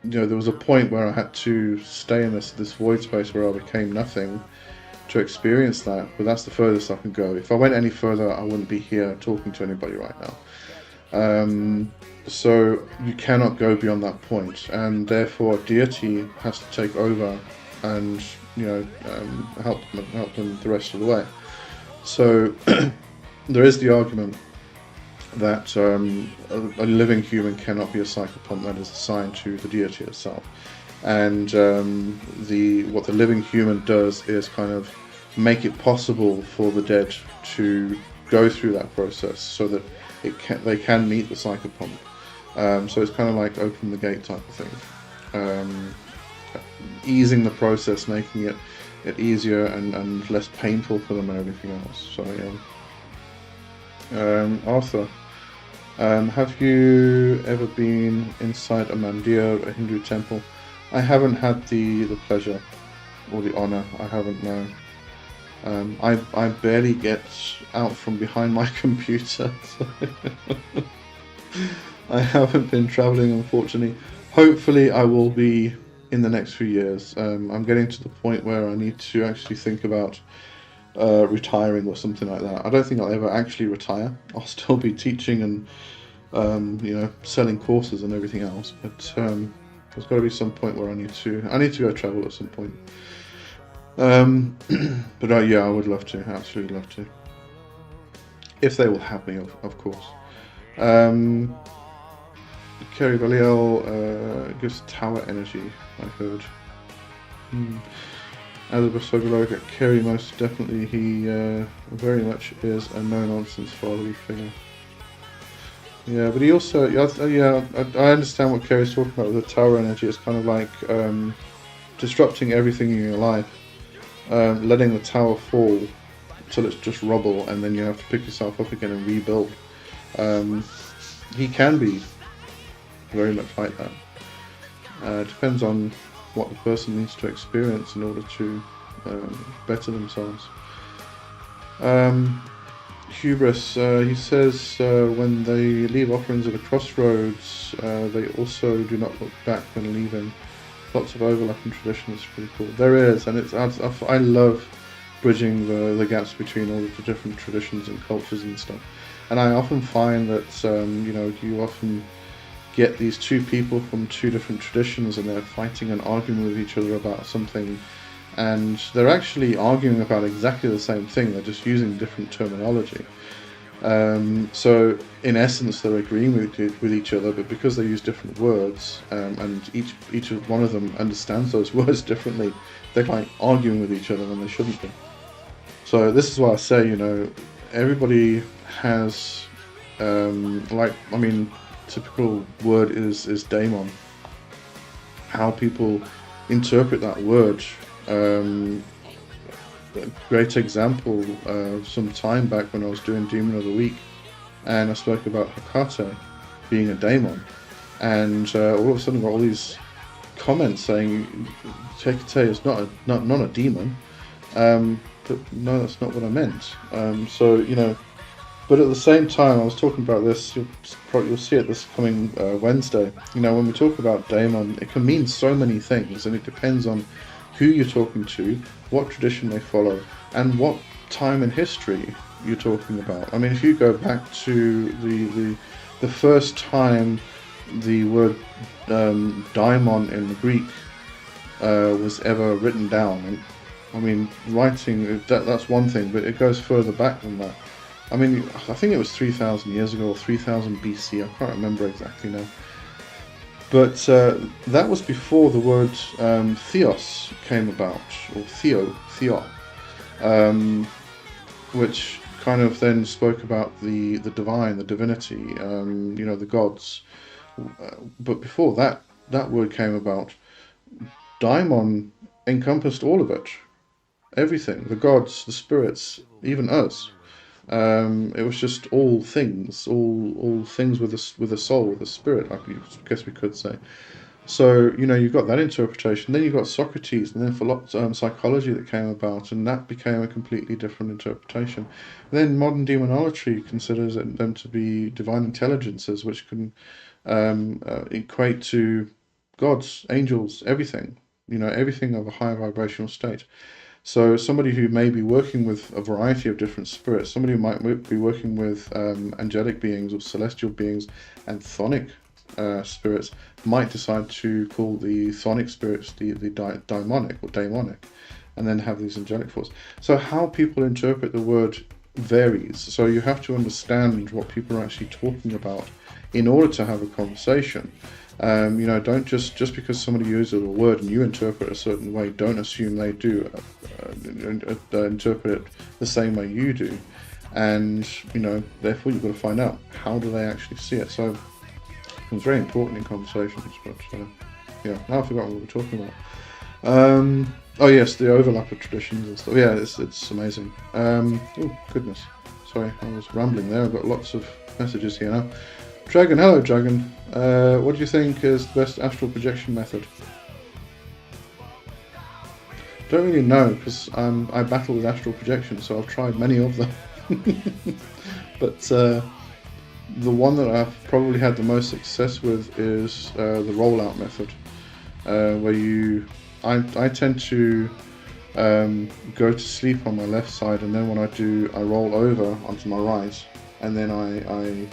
there was a point where I had to stay in this void space where I became nothing to experience that. But that's the furthest I can go. If I went any further, I wouldn't be here talking to anybody right now. So you cannot go beyond that point, and therefore deity has to take over and help them the rest of the way. So there is the argument that a living human cannot be a psychopomp that is assigned to the deity itself, and what the living human does is kind of make it possible for the dead to go through that process so that they can meet the psychopomp. So it's kind of like open the gate type of thing. Easing the process, making it easier and less painful for them and everything else. So Arthur, have you ever been inside a mandir, a Hindu temple? I haven't had the pleasure or the honor. I haven't, no. I barely get out from behind my computer, so I haven't been traveling, unfortunately. Hopefully I will be in the next few years. I'm getting to the point where I need to actually think about retiring or something like that. I don't think I'll ever actually retire. I'll still be teaching and selling courses and everything else, but there's got to be some point where I need to go travel at some point. But yeah, I would love to, absolutely love to, if they will have me, of course. Kerry Valiel gives tower energy, I heard. As a Basogolo, Kerry most definitely, he very much is a no-nonsense fatherly figure. Yeah, but he also, I understand what Kerry's talking about with the tower energy. It's kind of like disrupting everything in your life, letting the tower fall till it's just rubble, and then you have to pick yourself up again and rebuild. He can be very much like that. Depends on what the person needs to experience in order to better themselves. Hubris, he says when they leave offerings at a crossroads, they also do not look back when leaving. Lots of overlapping traditions, it's pretty cool. There is, and I love bridging the gaps between all of the different traditions and cultures and stuff. And I often find that you often get these two people from two different traditions, and they're fighting and arguing with each other about something, and they're actually arguing about exactly the same thing. They're just using different terminology. So in essence, they're agreeing with each other, but because they use different words, and each one of them understands those words differently, they're like arguing with each other when they shouldn't be. So this is why I say, everybody has typical word is daemon. How people interpret that word. A great example, some time back when I was doing Demon of the Week, and I spoke about Hecate being a daemon, and all of a sudden got all these comments saying Hecate is not a demon, but no, that's not what I meant. But at the same time, I was talking about this, you'll see it this coming Wednesday. When we talk about daemon, it can mean so many things, and it depends on who you're talking to, what tradition they follow, and what time in history you're talking about. I mean, if you go back to the first time the word daimon in the Greek was ever written down, and I mean, writing, that's one thing, but it goes further back than that. I mean, I think it was 3,000 years ago or 3,000 BC. I can't remember exactly now. But that was before the word theos came about, or theo, which kind of then spoke about the divine, the divinity, the gods. But before that word came about, daimon encompassed all of it, everything, the gods, the spirits, even us. It was just all things with a soul, with a spirit, I guess we could say. So, you've got that interpretation. Then you've got Socrates, and then psychology that came about, and that became a completely different interpretation. And then modern demonology considers them to be divine intelligences, which can equate to gods, angels, everything, everything of a higher vibrational state. So somebody who may be working with a variety of different spirits, somebody who might be working with angelic beings or celestial beings and chthonic spirits, might decide to call the chthonic spirits the daimonic or daemonic, and then have these angelic forces. So how people interpret the word varies. So you have to understand what people are actually talking about in order to have a conversation. Don't just because somebody uses a word and you interpret it a certain way, don't assume they do interpret it the same way you do. And, therefore you've got to find out, how do they actually see it? So it's very important in conversations, but now I've forgotten what we're talking about. Oh yes, the overlap of traditions and stuff. Yeah, it's amazing. Oh goodness, sorry, I was rambling there. I've got lots of messages here now. Dragon, hello Dragon. What do you think is the best astral projection method? Don't really know, because I battle with astral projection, so I've tried many of them. But the one that I've probably had the most success with is the rollout method, where I tend to go to sleep on my left side, and then when I do, I roll over onto my right, and then I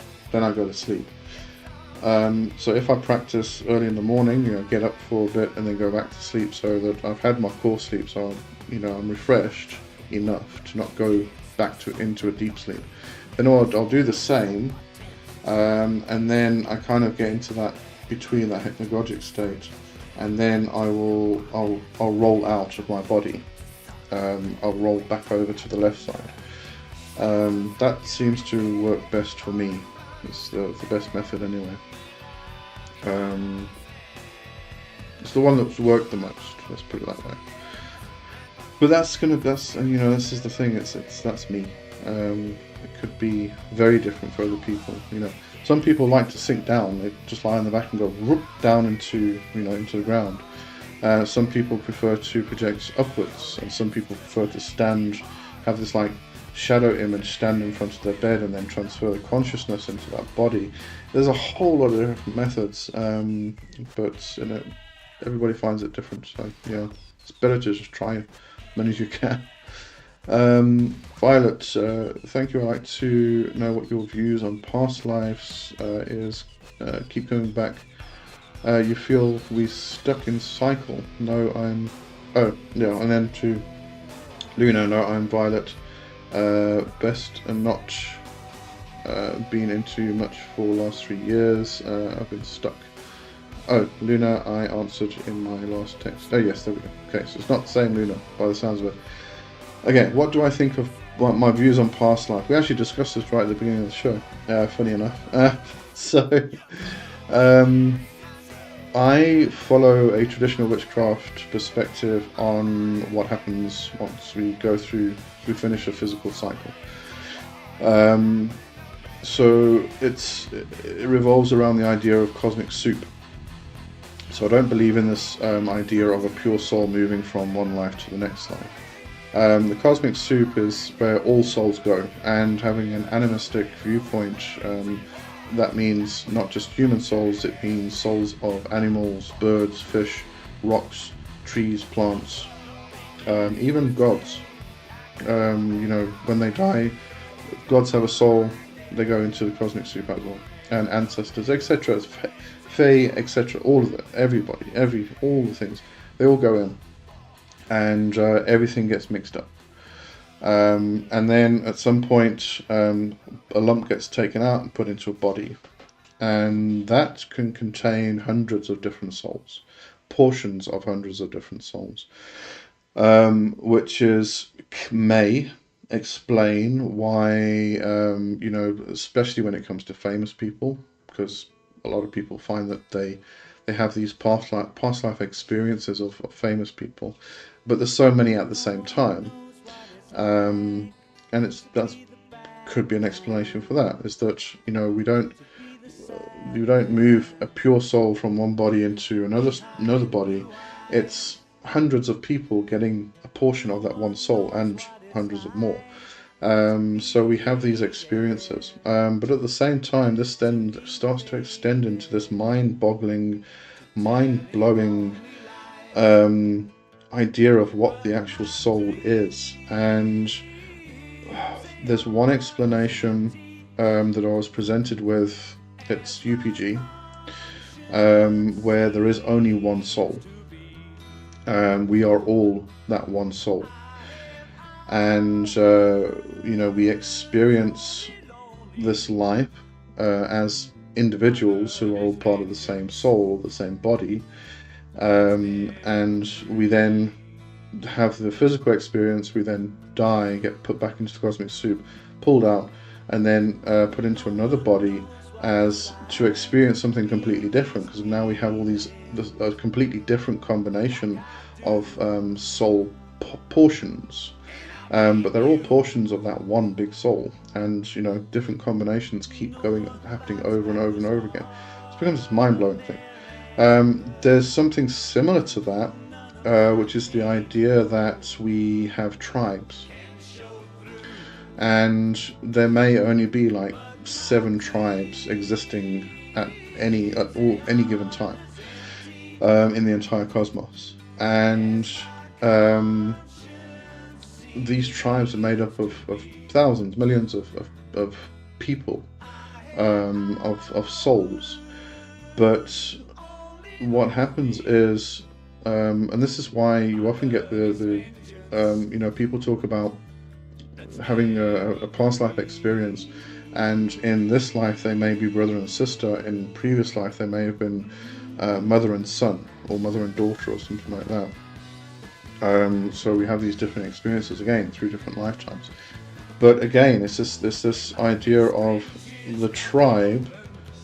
go to sleep. So if I practice early in the morning, get up for a bit and then go back to sleep, so that I've had my core sleep, so I'm refreshed enough to not go back into a deep sleep. Then I'll do the same, and then I kind of get into that between that hypnagogic state, and then I'll roll out of my body. I'll roll back over to the left side. That seems to work best for me. It's the best method anyway. It's the one that's worked the most, let's put it that way. But this is the thing, that's me. It could be very different for other people. Some people like to sink down, they just lie on the back and go whoop down into the ground. Some people prefer to project upwards, and some people prefer to stand, have this like shadow image, stand in front of their bed and then transfer the consciousness into that body. There's a whole lot of different methods, but everybody finds it different, so it's better to just try as many as you can. Violet, thank you. I'd like to know what your views on past lives is. Keep going back. You feel we stuck in cycle. No, I'm... Oh, yeah, and then to Luna, no, I'm Violet. Best and not been into much for the last 3 years. I've been stuck. Oh, Luna, I answered in my last text. Oh yes, there we go. Okay, so it's not the same Luna by the sounds of it. Okay, what do I think of my views on past life? We actually discussed this right at the beginning of the show, funny enough. I follow a traditional witchcraft perspective on what happens once we finish a physical cycle. So it revolves around the idea of cosmic soup. So I don't believe in this idea of a pure soul moving from one life to the next life. The cosmic soup is where all souls go, and having an animistic viewpoint, that means not just human souls, it means souls of animals, birds, fish, rocks, trees, plants, even gods. When they die, gods have a soul, they go into the cosmic soup as well, and ancestors, etc., fae, etc., all of it, everybody, all the things, they all go in, and everything gets mixed up. And then at some point, a lump gets taken out and put into a body. And that can contain hundreds of different souls, portions of hundreds of different souls, which may explain why, especially when it comes to famous people, because a lot of people find that they have these past life experiences of famous people, but there's so many at the same time, and that could be an explanation for that. Is that we don't move a pure soul from one body into another body. It's hundreds of people getting a portion of that one soul, and hundreds of more. So we have these experiences, but at the same time, this then starts to extend into this mind-boggling, mind-blowing idea of what the actual soul is. And there's one explanation that I was presented with. It's UPG, where there is only one soul. We are all that one soul. And, we experience this life as individuals who are all part of the same soul, the same body. And we then have the physical experience, we then die, get put back into the cosmic soup, pulled out, and then put into another body as to experience something completely different, because now we have all these a completely different combination of soul portions, but they're all portions of that one big soul, and different combinations keep happening over and over and over again. It becomes this mind-blowing thing. There's something similar to that, which is the idea that we have tribes, and there may only be like 7 tribes existing at any given time in the entire cosmos, and these tribes are made up of thousands, millions of people, of souls. But what happens is, and this is why you often get the people talk about having a past life experience, and in this life they may be brother and sister, in previous life they may have been mother and son, or mother and daughter, or something like that. So we have these different experiences again through different lifetimes. But again, it's this idea of the tribe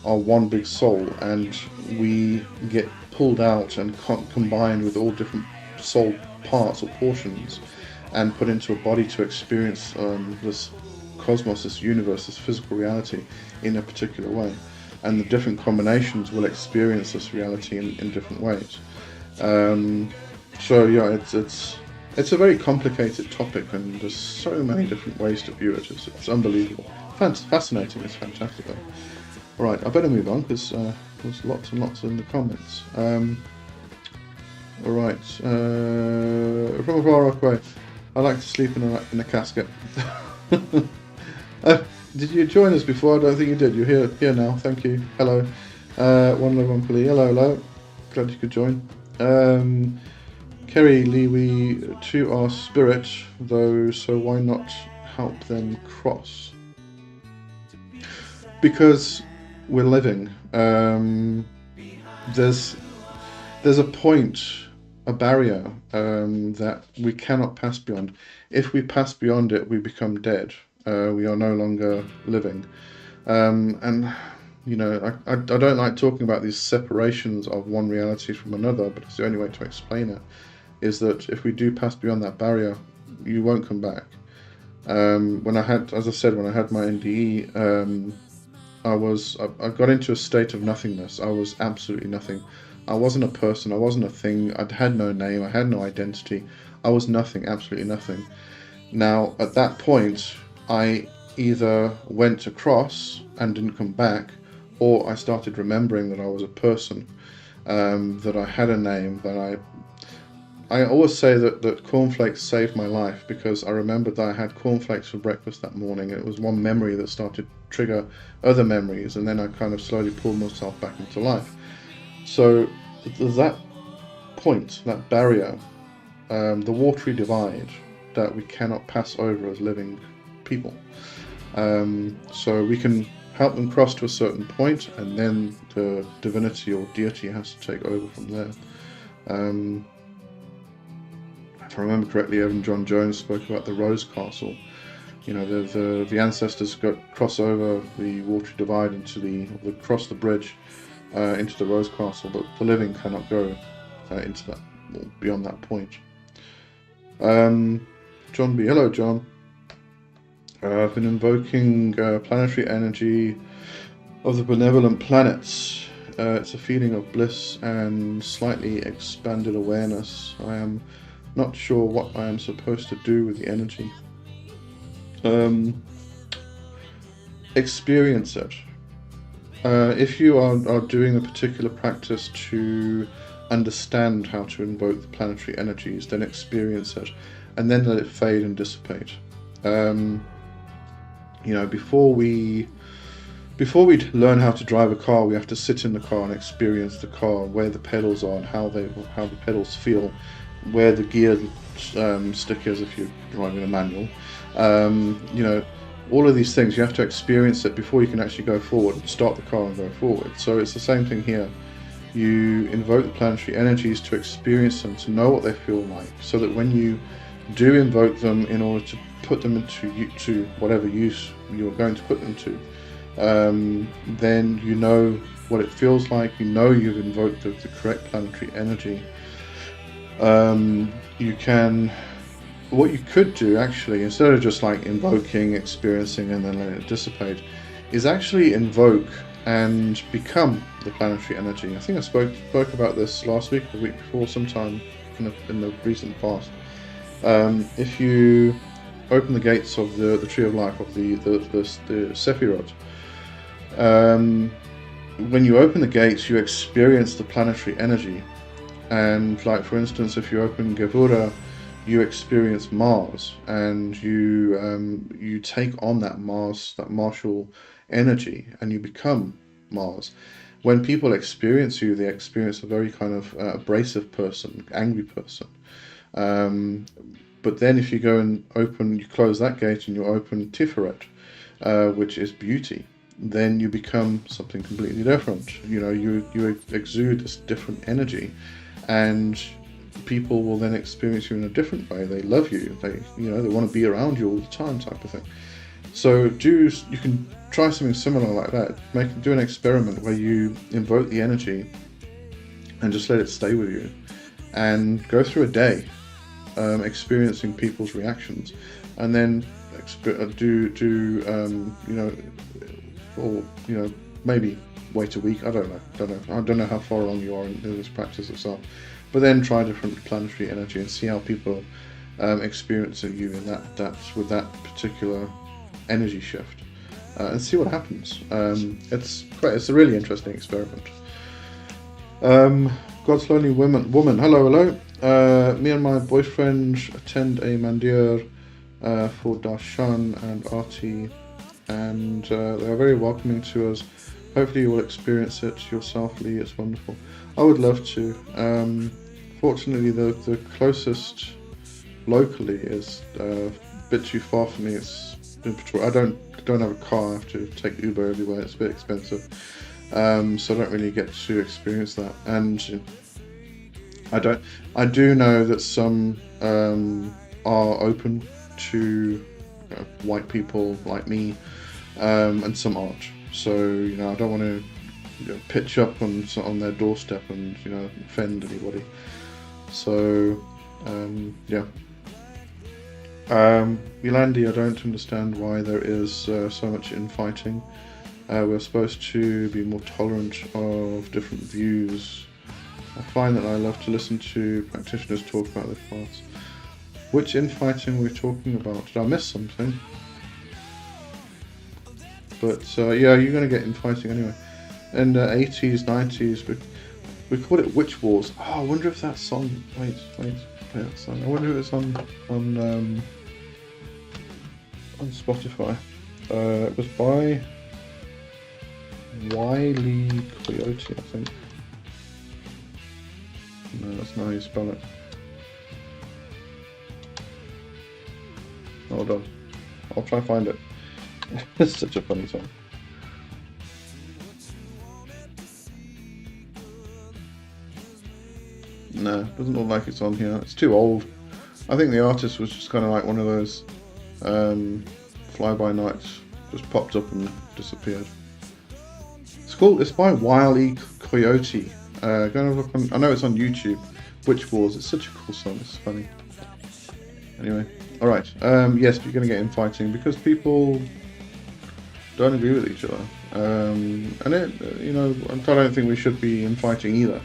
are one big soul, and we get pulled out and combined with all different soul parts or portions and put into a body to experience this cosmos, this universe, this physical reality in a particular way. And the different combinations will experience this reality in different ways. So yeah, it's a very complicated topic, and there's so many different ways to view it. It's unbelievable, fascinating. It's fantastic. All right, I better move on because there's lots and lots in the comments. All right, from a far off way, I like to sleep in a casket. Did you join us before? I don't think you did. You're here now. Thank you. Hello. One love, one plea. Hello. Glad you could join. Kerry Lee, we too are spirit, though, so why not help them cross? Because we're living. There's a point, a barrier that we cannot pass beyond. If we pass beyond it, we become dead. We are no longer living. And I don't like talking about these separations of one reality from another, but it's the only way to explain it, is that if we do pass beyond that barrier, you won't come back. When I had my NDE, I got into a state of nothingness. I was absolutely nothing. I wasn't a person, I wasn't a thing, I had no name, I had no identity. I was nothing, absolutely nothing. Now, at that point, I either went across and didn't come back, or I started remembering that I was a person, that I had a name, that I always say that cornflakes saved my life, because I remembered that I had cornflakes for breakfast that morning. It was one memory that started to trigger other memories, and then I kind of slowly pulled myself back into life. So that point, that barrier, the watery divide, that we cannot pass over as living people. So we can help them cross to a certain point, and then the divinity or deity has to take over from there. If I remember correctly, Evan John Jones spoke about the Rose Castle. You know, the ancestors cross over the watery divide cross the bridge into the Rose Castle, but the living cannot go into that, beyond that point. John B. Hello, John. I've been invoking planetary energy of the benevolent planets. It's a feeling of bliss and slightly expanded awareness. I am not sure what I am supposed to do with the energy. Experience it. If you are doing a particular practice to understand how to invoke the planetary energies, then experience it, and then let it fade and dissipate. You know, before we learn how to drive a car, we have to sit in the car and experience the car, where the pedals are, and how the pedals feel, where the gear stick is if you're driving a manual. You know, all of these things, you have to experience it before you can actually go forward, start the car and go forward. So it's the same thing here. You invoke the planetary energies to experience them, to know what they feel like, so that when you do invoke them in order to put them into whatever use you're going to put them to, then you know what it feels like, you know you've invoked the correct planetary energy. What you could do actually, instead of just like invoking, experiencing and then letting it dissipate, is actually invoke and become the planetary energy. I think I spoke about this last week or the week before, sometime in the recent past. If you open the gates of the Tree of Life, of the Sephiroth, when you open the gates, you experience the planetary energy. And like, for instance, if you open Gevura, you experience Mars, and you take on that martial energy, and you become Mars. When people experience you, they experience a very kind of abrasive person, angry person. But then if you go and you close that gate and you open Tiferet, which is beauty, then you become something completely different. You know, you exude this different energy, and people will then experience you in a different way. They love you. They want to be around you all the time, type of thing. So you can try something similar like that. Do an experiment where you invoke the energy and just let it stay with you, and go through a day experiencing people's reactions, and then maybe wait a week. I don't know how far along you are in this practice itself, but then try different planetary energy and see how people experience you in with that particular energy shift, and see what happens. It's a really interesting experiment. God's Lonely Woman. Hello. Me and my boyfriend attend a mandir for darshan and arti, and they are very welcoming to us. Hopefully you will experience it yourself, Lee. It's wonderful. I would love to. Fortunately, the closest locally is a bit too far for me. It's in Pretoria. I don't have a car. I have to take Uber everywhere. It's a bit expensive, so I don't really get to experience that. And I do know that some are open to white people like me, and some aren't. So I don't want to pitch up on their doorstep and offend anybody. So Yolandi, I don't understand why there is so much infighting. We're supposed to be more tolerant of different views. I find that I love to listen to practitioners talk about their paths. Which infighting we're talking about? Did I miss something? But you're going to get infighting anyway. In the 80s, 90s, we called it Witch Wars. Oh, I wonder if that song... Wait, play that song. I wonder if it's on Spotify. It was by Wiley Coyote, I think. No, that's not how you spell it. Hold on. I'll try and find it. It's such a funny song. No, doesn't look like it's on here. It's too old. I think the artist was just kind of like one of those fly-by-nights. Just popped up and disappeared. It's by Wile E. Coyote. Go and look on, I know it's on YouTube. Witch Wars. It's such a cool song. It's funny. Anyway, all right. Yes, you're going to get infighting because people don't agree with each other, and I don't think we should be infighting either.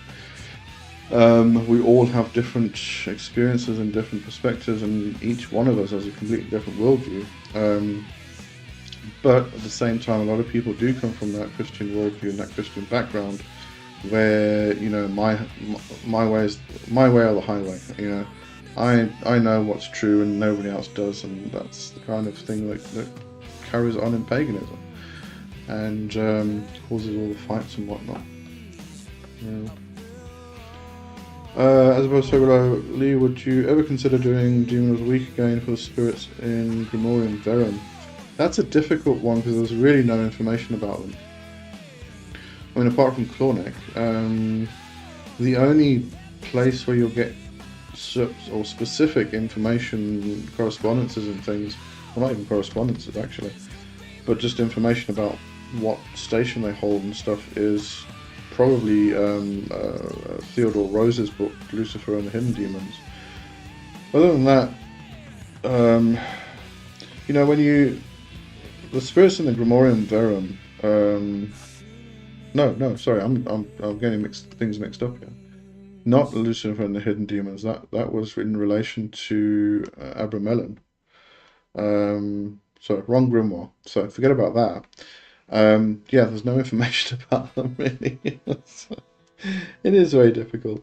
We all have different experiences and different perspectives, and each one of us has a completely different worldview. But at the same time, a lot of people do come from that Christian worldview and that Christian background, where my way or the highway. I know what's true and nobody else does, and that's the kind of thing that carries on in paganism and causes all the fights and whatnot. As opposed to Lee, would you ever consider doing Demon of the Week again for the spirits in Grimorium Verum? That's a difficult one because there's really no information about them. I mean, apart from Clawneck, the only place where you'll get or specific information, correspondences and things, well, not even correspondences actually, but just information about what station they hold and stuff is probably Theodore Rose's book, Lucifer and the Hidden Demons. Other than that, the spirits in the Grimorium Verum, sorry, I'm getting things mixed up here. Not Lucifer and the Hidden Demons. That was in relation to Abramelin. So wrong grimoire. So forget about that. There's no information about them really. It is very difficult.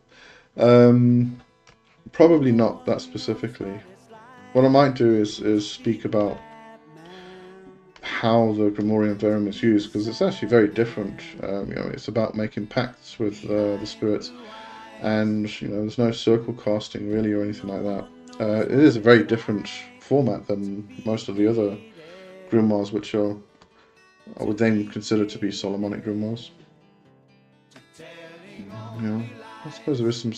Probably not that specifically. What I might do is speak about how the Grimorium Verum is used, because it's actually very different. It's about making pacts with the spirits, and there's no circle casting really or anything like that. It is a very different format than most of the other grimoires, which I would then consider to be Solomonic grimoires. I suppose there is some.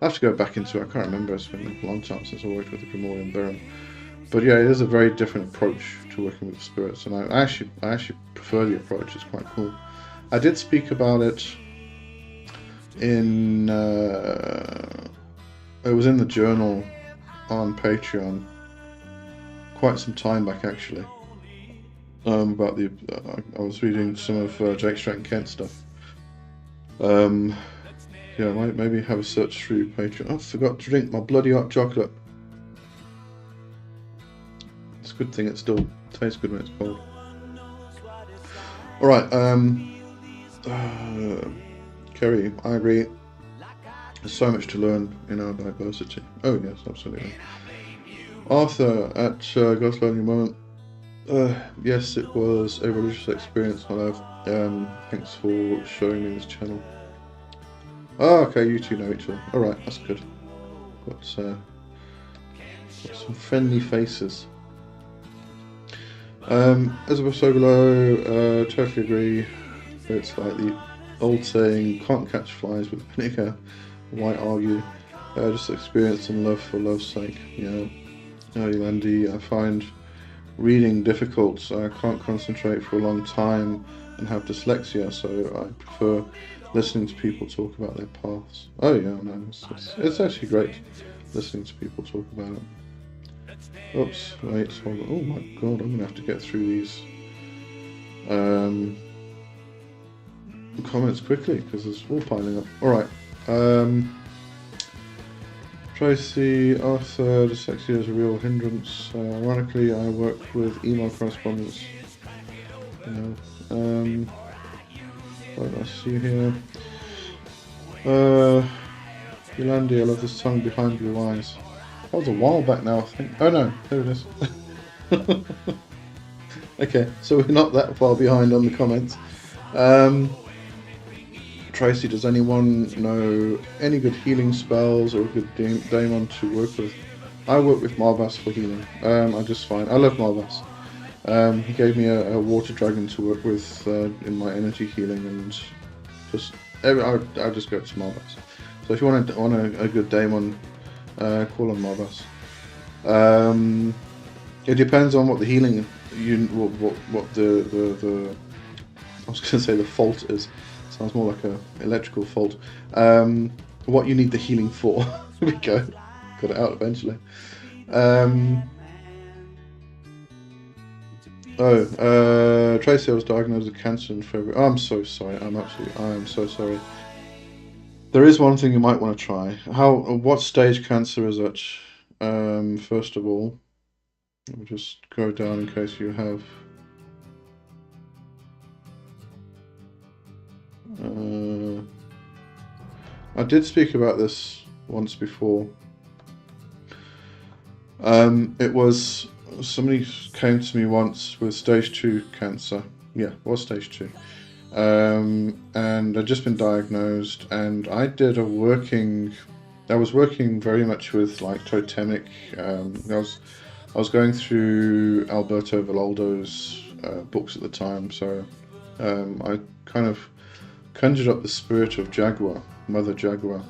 I have to go back into it. I can't remember. It's been a long time since I worked with the Grimorium Verum. But yeah, it is a very different approach to working with the spirits, and I actually prefer the approach. It's quite cool. I did speak about it in it was in the journal on Patreon quite some time back actually. About I was reading some of Jake Stratton Kent stuff. Maybe have a search through Patreon. I forgot to drink my bloody hot chocolate. It's a good thing it still tastes good when it's cold. Alright, Kerry, I agree. There's so much to learn in our diversity. Oh yes, absolutely. Arthur at Ghost Learning Moment. Yes, it was a religious experience, my love. Thanks for showing me this channel. Oh, okay, you two know each other. Alright, that's good. Got some friendly faces. As I was so below, totally agree. It's like the old saying, can't catch flies with vinegar. Why argue? Just experience and love for love's sake. Landy, I find reading difficult. I can't concentrate for a long time and have dyslexia, so I prefer listening to people talk about their paths. Oh yeah, no, it's actually great listening to people talk about it. Oops, wait, hold on. Oh my god, I'm gonna have to get through these comments quickly because it's all piling up. Alright, Tracy, Arthur, dyslexia is a real hindrance. Ironically, I work with email correspondence. What else see here? Yolandi, I love this tongue behind blue eyes. That was a while back now, I think. Oh no, there it is. Okay, so we're not that far behind on the comments. Tracy, does anyone know any good healing spells or a good daemon to work with? I work with Marvas for healing. I just find I love Marvas. He gave me a water dragon to work with in my energy healing, and just I just go to Marvas. So if you want a good daemon, call on Marvas. It depends on what the healing what the I was going to say the fault is. Sounds more like a electrical fault. What you need the healing for. There we go. Got it out eventually. Tracy was diagnosed with cancer in February. Oh, I'm so sorry. I am so sorry. There is one thing you might want to try. What stage cancer is it? First of all, let me just go down in case you have. I did speak about this once before. It was somebody came to me once with stage 2 cancer. Yeah, it was stage 2. And I'd just been diagnosed, and I was working very much with like totemic. I was going through Alberto Villoldo's books at the time, so I kind of conjured up the spirit of Jaguar, Mother Jaguar,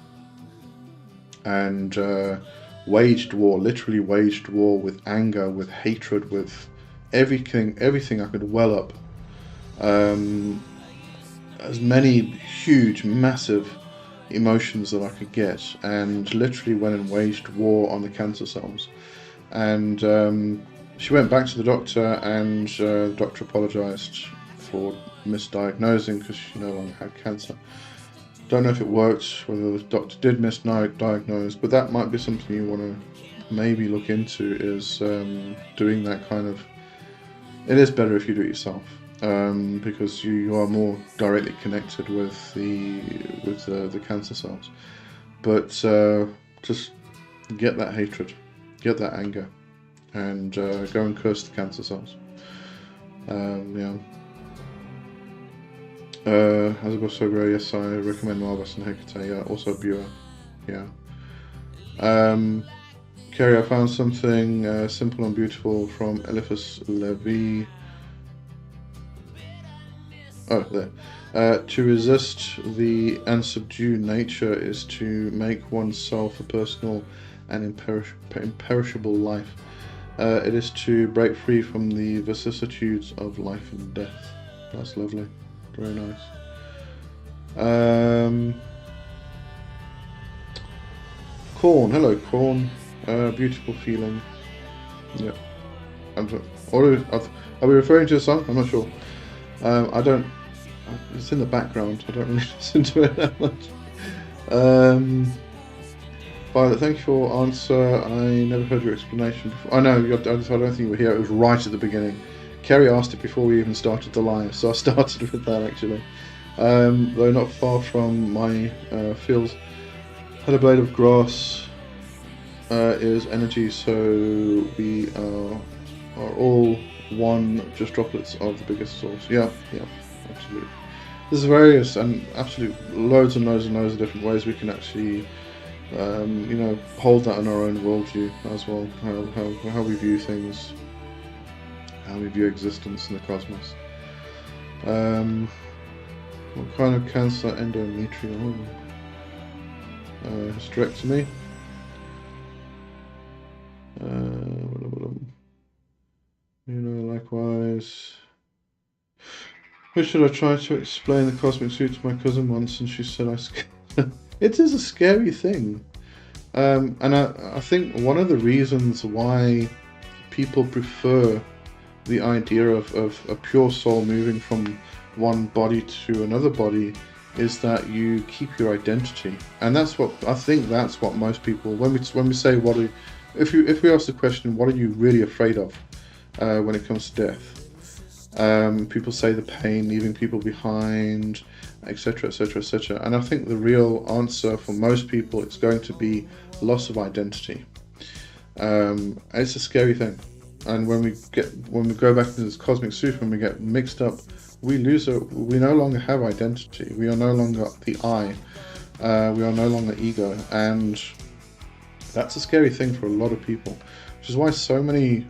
and literally waged war with anger, with hatred, with everything I could well up. As many huge, massive emotions that I could get, and literally went and waged war on the cancer cells. And she went back to the doctor, and the doctor apologized for misdiagnosing because she no longer had cancer. Don't know if it worked, whether the doctor did misdiagnose, but that might be something you want to maybe look into, is doing that kind of. It is better if you do it yourself, because you are more directly connected with the cancer cells. But just get that hatred, get that anger, and go and curse the cancer cells. Yeah. As a so great, yes, I recommend Marvas and Hecate. Yeah, also Bua. Yeah. Kerry, I found something simple and beautiful from Eliphas Levi. Oh, there. To resist and subdue nature is to make oneself a personal and imperishable life. It is to break free from the vicissitudes of life and death. That's lovely. Very nice. Corn. Hello, Corn. Beautiful feeling. Yeah. Are we referring to a song? I'm not sure. I don't. It's in the background. I don't really listen to it that much. Violet, thank you for your answer. I never heard your explanation before. I know. I don't think you were here. It was right at the beginning. Kerry asked it before we even started the live, so I started with that actually. Though not far from my fields, had a blade of grass is energy, so we are all one, just droplets of the biggest source. Yeah, absolutely. There's various and absolute loads and loads of different ways we can actually, hold that in our own worldview as well. How we view things. How we view existence in the cosmos. What kind of cancer? Endometrial. Hysterectomy. Likewise. Who should I try to explain the cosmic suit to my cousin once, and she said it is a scary thing. And I think one of the reasons why people prefer the idea of a pure soul moving from one body to another body is that you keep your identity, and that's what most people, when we say if we ask the question, what are you really afraid of when it comes to death, people say the pain, leaving people behind, etc., etc., etc. And I think the real answer for most people is going to be loss of identity. It's a scary thing. And when we go back into this cosmic suit, when we get mixed up, we no longer have identity. We are no longer the I. We are no longer ego. And That's a scary thing for a lot of people, which is why so many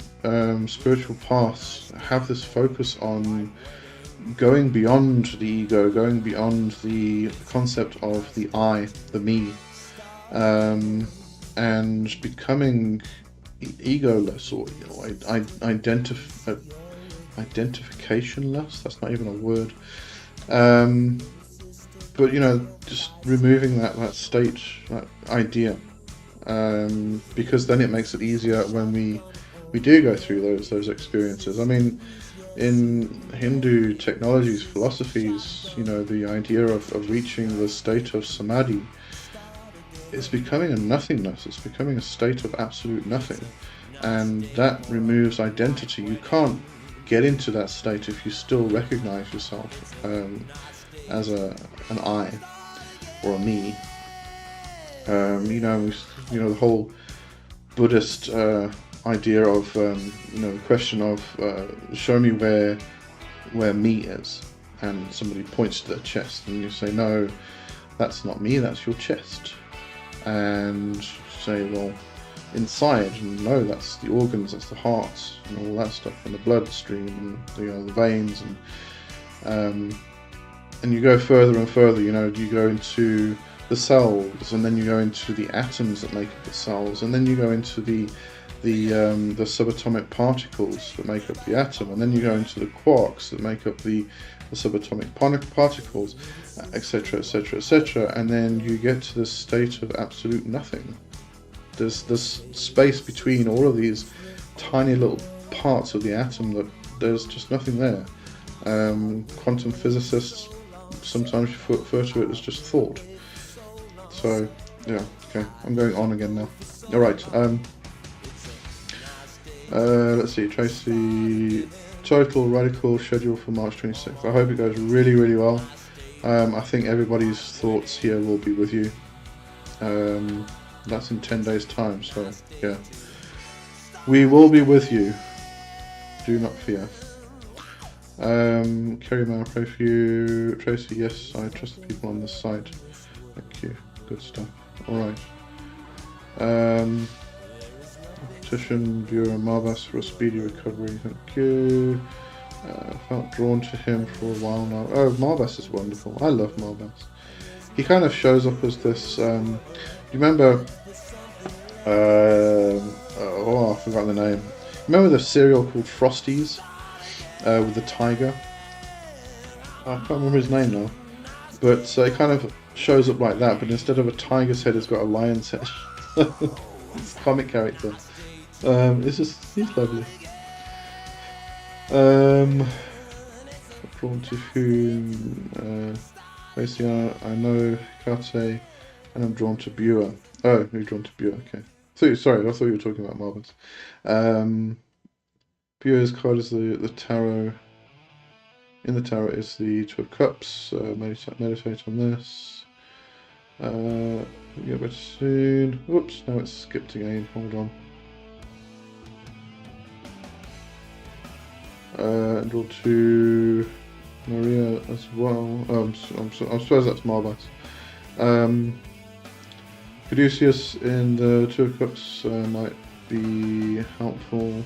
spiritual paths have this focus on going beyond the ego, going beyond the concept of the I, the me, and becoming egoless, or identificationless. That's not even a word. But just removing that state, that idea, because then it makes it easier when we do go through those experiences. I mean, in Hindu technologies, philosophies, the idea of reaching the state of samadhi is becoming a nothingness. It's becoming a state of absolute nothing, and that removes identity. You can't get into that state if you still recognize yourself as an I or a me. The whole Buddhist idea of the question of show me where me is, and somebody points to their chest, and you say, no, that's not me, that's your chest, and you say, well, inside, and no, that's the organs, that's the heart, and all that stuff, and the bloodstream, and the veins, and you go further and further. You go into the cells, and then you go into the atoms that make up the cells, and then you go into the subatomic particles that make up the atom, and then you go into the quarks that make up the subatomic particles, etc., etc., etc., and then you get to this state of absolute nothing. There's this space between all of these tiny little parts of the atom that there's just nothing there. Quantum physicists sometimes refer to it as just thought. So, yeah, okay, I'm going on again now. Alright, let's see, Tracy, total radical schedule for March 26th. I hope it goes really, really well. I think everybody's thoughts here will be with you. That's in 10 days time, so yeah. We will be with you. Do not fear. Kerry, may I pray for you? Tracy, yes, I trust the people on this site. Thank you. Good stuff. Alright. Petition viewer Marvas for a speedy recovery. Thank you. Felt drawn to him for a while now. Oh, Marvas is wonderful. I love Marvas. He kind of shows up as this. You remember? I forgot the name. Remember the cereal called Frosties with the tiger? I can't remember his name now. But it kind of shows up like that, but instead of a tiger's head, it's got a lion's head. It's a comic character. He's lovely. Drawn to whom? Basically, I know Kate, and I'm drawn to Bua. Oh, you're drawn to Bua, okay. Sorry, I thought you were talking about Marvels. Bua's card is the tarot. In the tarot is the Two of Cups. Meditate on this. Get better soon. Oops, now it's skipped again. Hold on. And draw to Maria as well. I suppose that's Marvels. Caduceus in the Two of Cups might be helpful.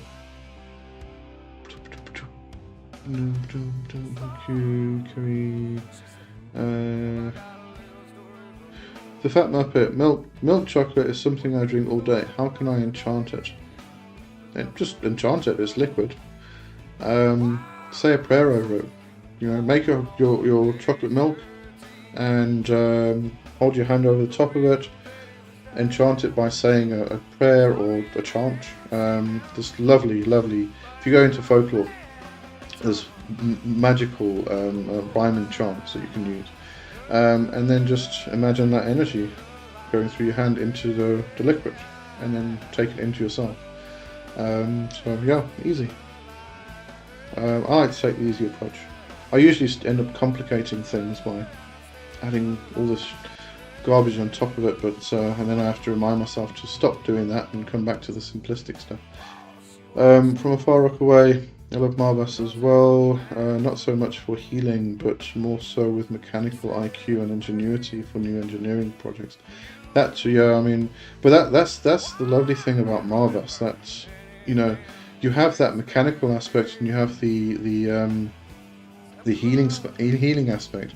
The Fat Muppet. Milk chocolate is something I drink all day. How can I enchant it? Just enchant it. It's liquid. Say a prayer over it. Make your chocolate milk and hold your hand over the top of it. Enchant it by saying a prayer or a chant. This lovely. If you go into folklore, there's magical rhyming chants that you can use, and then just imagine that energy going through your hand into the liquid, and then take it into yourself. So yeah, easy. I like to take the easy approach. I usually end up complicating things by adding all this garbage on top of it, but and then I have to remind myself to stop doing that and come back to the simplistic stuff. From a far rock away, I love Marvas as well, not so much for healing, but more so with mechanical IQ and ingenuity for new engineering projects. That's, yeah, I mean, but that's the lovely thing about Marvas. That's, you know, you have that mechanical aspect, and you have the healing aspect.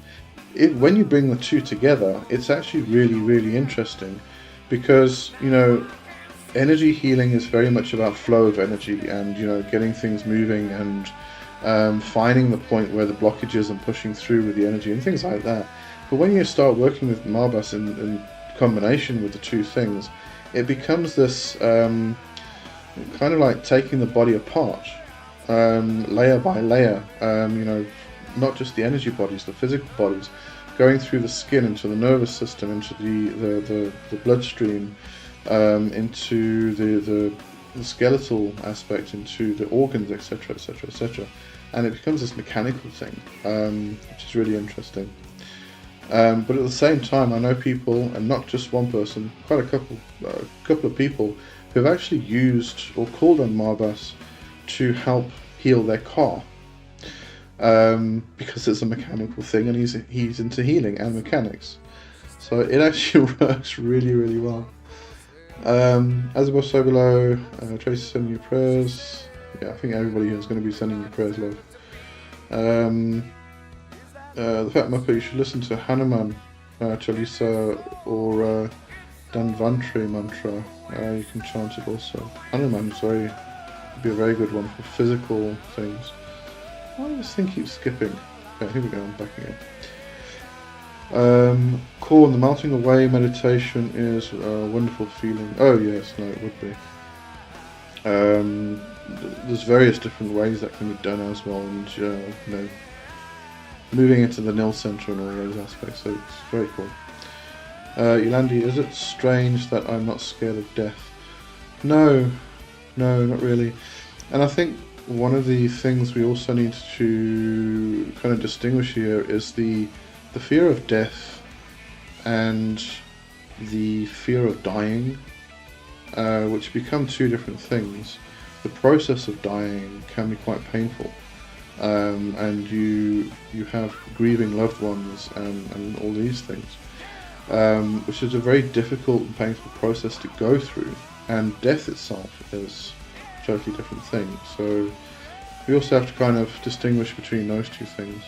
When you bring the two together, it's actually really, really interesting, because, you know, energy healing is very much about flow of energy, and, you know, getting things moving, and finding the point where the blockage is and pushing through with the energy and things like that. But when you start working with Marbas in combination with the two things, it becomes this kind of like taking the body apart, layer by layer. You know, not just the energy bodies, the physical bodies, going through the skin, into the nervous system, into the bloodstream, into the skeletal aspect, into the organs, etc., etc., etc., and it becomes this mechanical thing, which is really interesting. But at the same time, I know people, and not just one person, quite a couple of people who have actually used or called on Marbas to help heal their car, because it's a mechanical thing, and he's into healing and mechanics, so it actually works really, really well. As above, so below. Tracy sending you prayers. Yeah, I think everybody here is going to be sending you prayers, love. The Fat Mucker, you should listen to Hanuman Chalisa or Dhanvantari mantra. You can chant it also. Hanuman would be a very good one for physical things. Why does this thing keep skipping? Okay, here we go, I'm back again. Corn, the melting away meditation is a wonderful feeling. Oh yes, no, it would be. There's various different ways that can be done as well, and you know, moving into the nil center and all those aspects, so it's very cool. Yolandi, is it strange that I'm not scared of death? No, not really. And I think one of the things we also need to kind of distinguish here is the fear of death and the fear of dying, which become two different things. The process of dying can be quite painful, and you have grieving loved ones and all these things, which is a very difficult and painful process to go through, and death itself is a totally different thing. So we also have to kind of distinguish between those two things.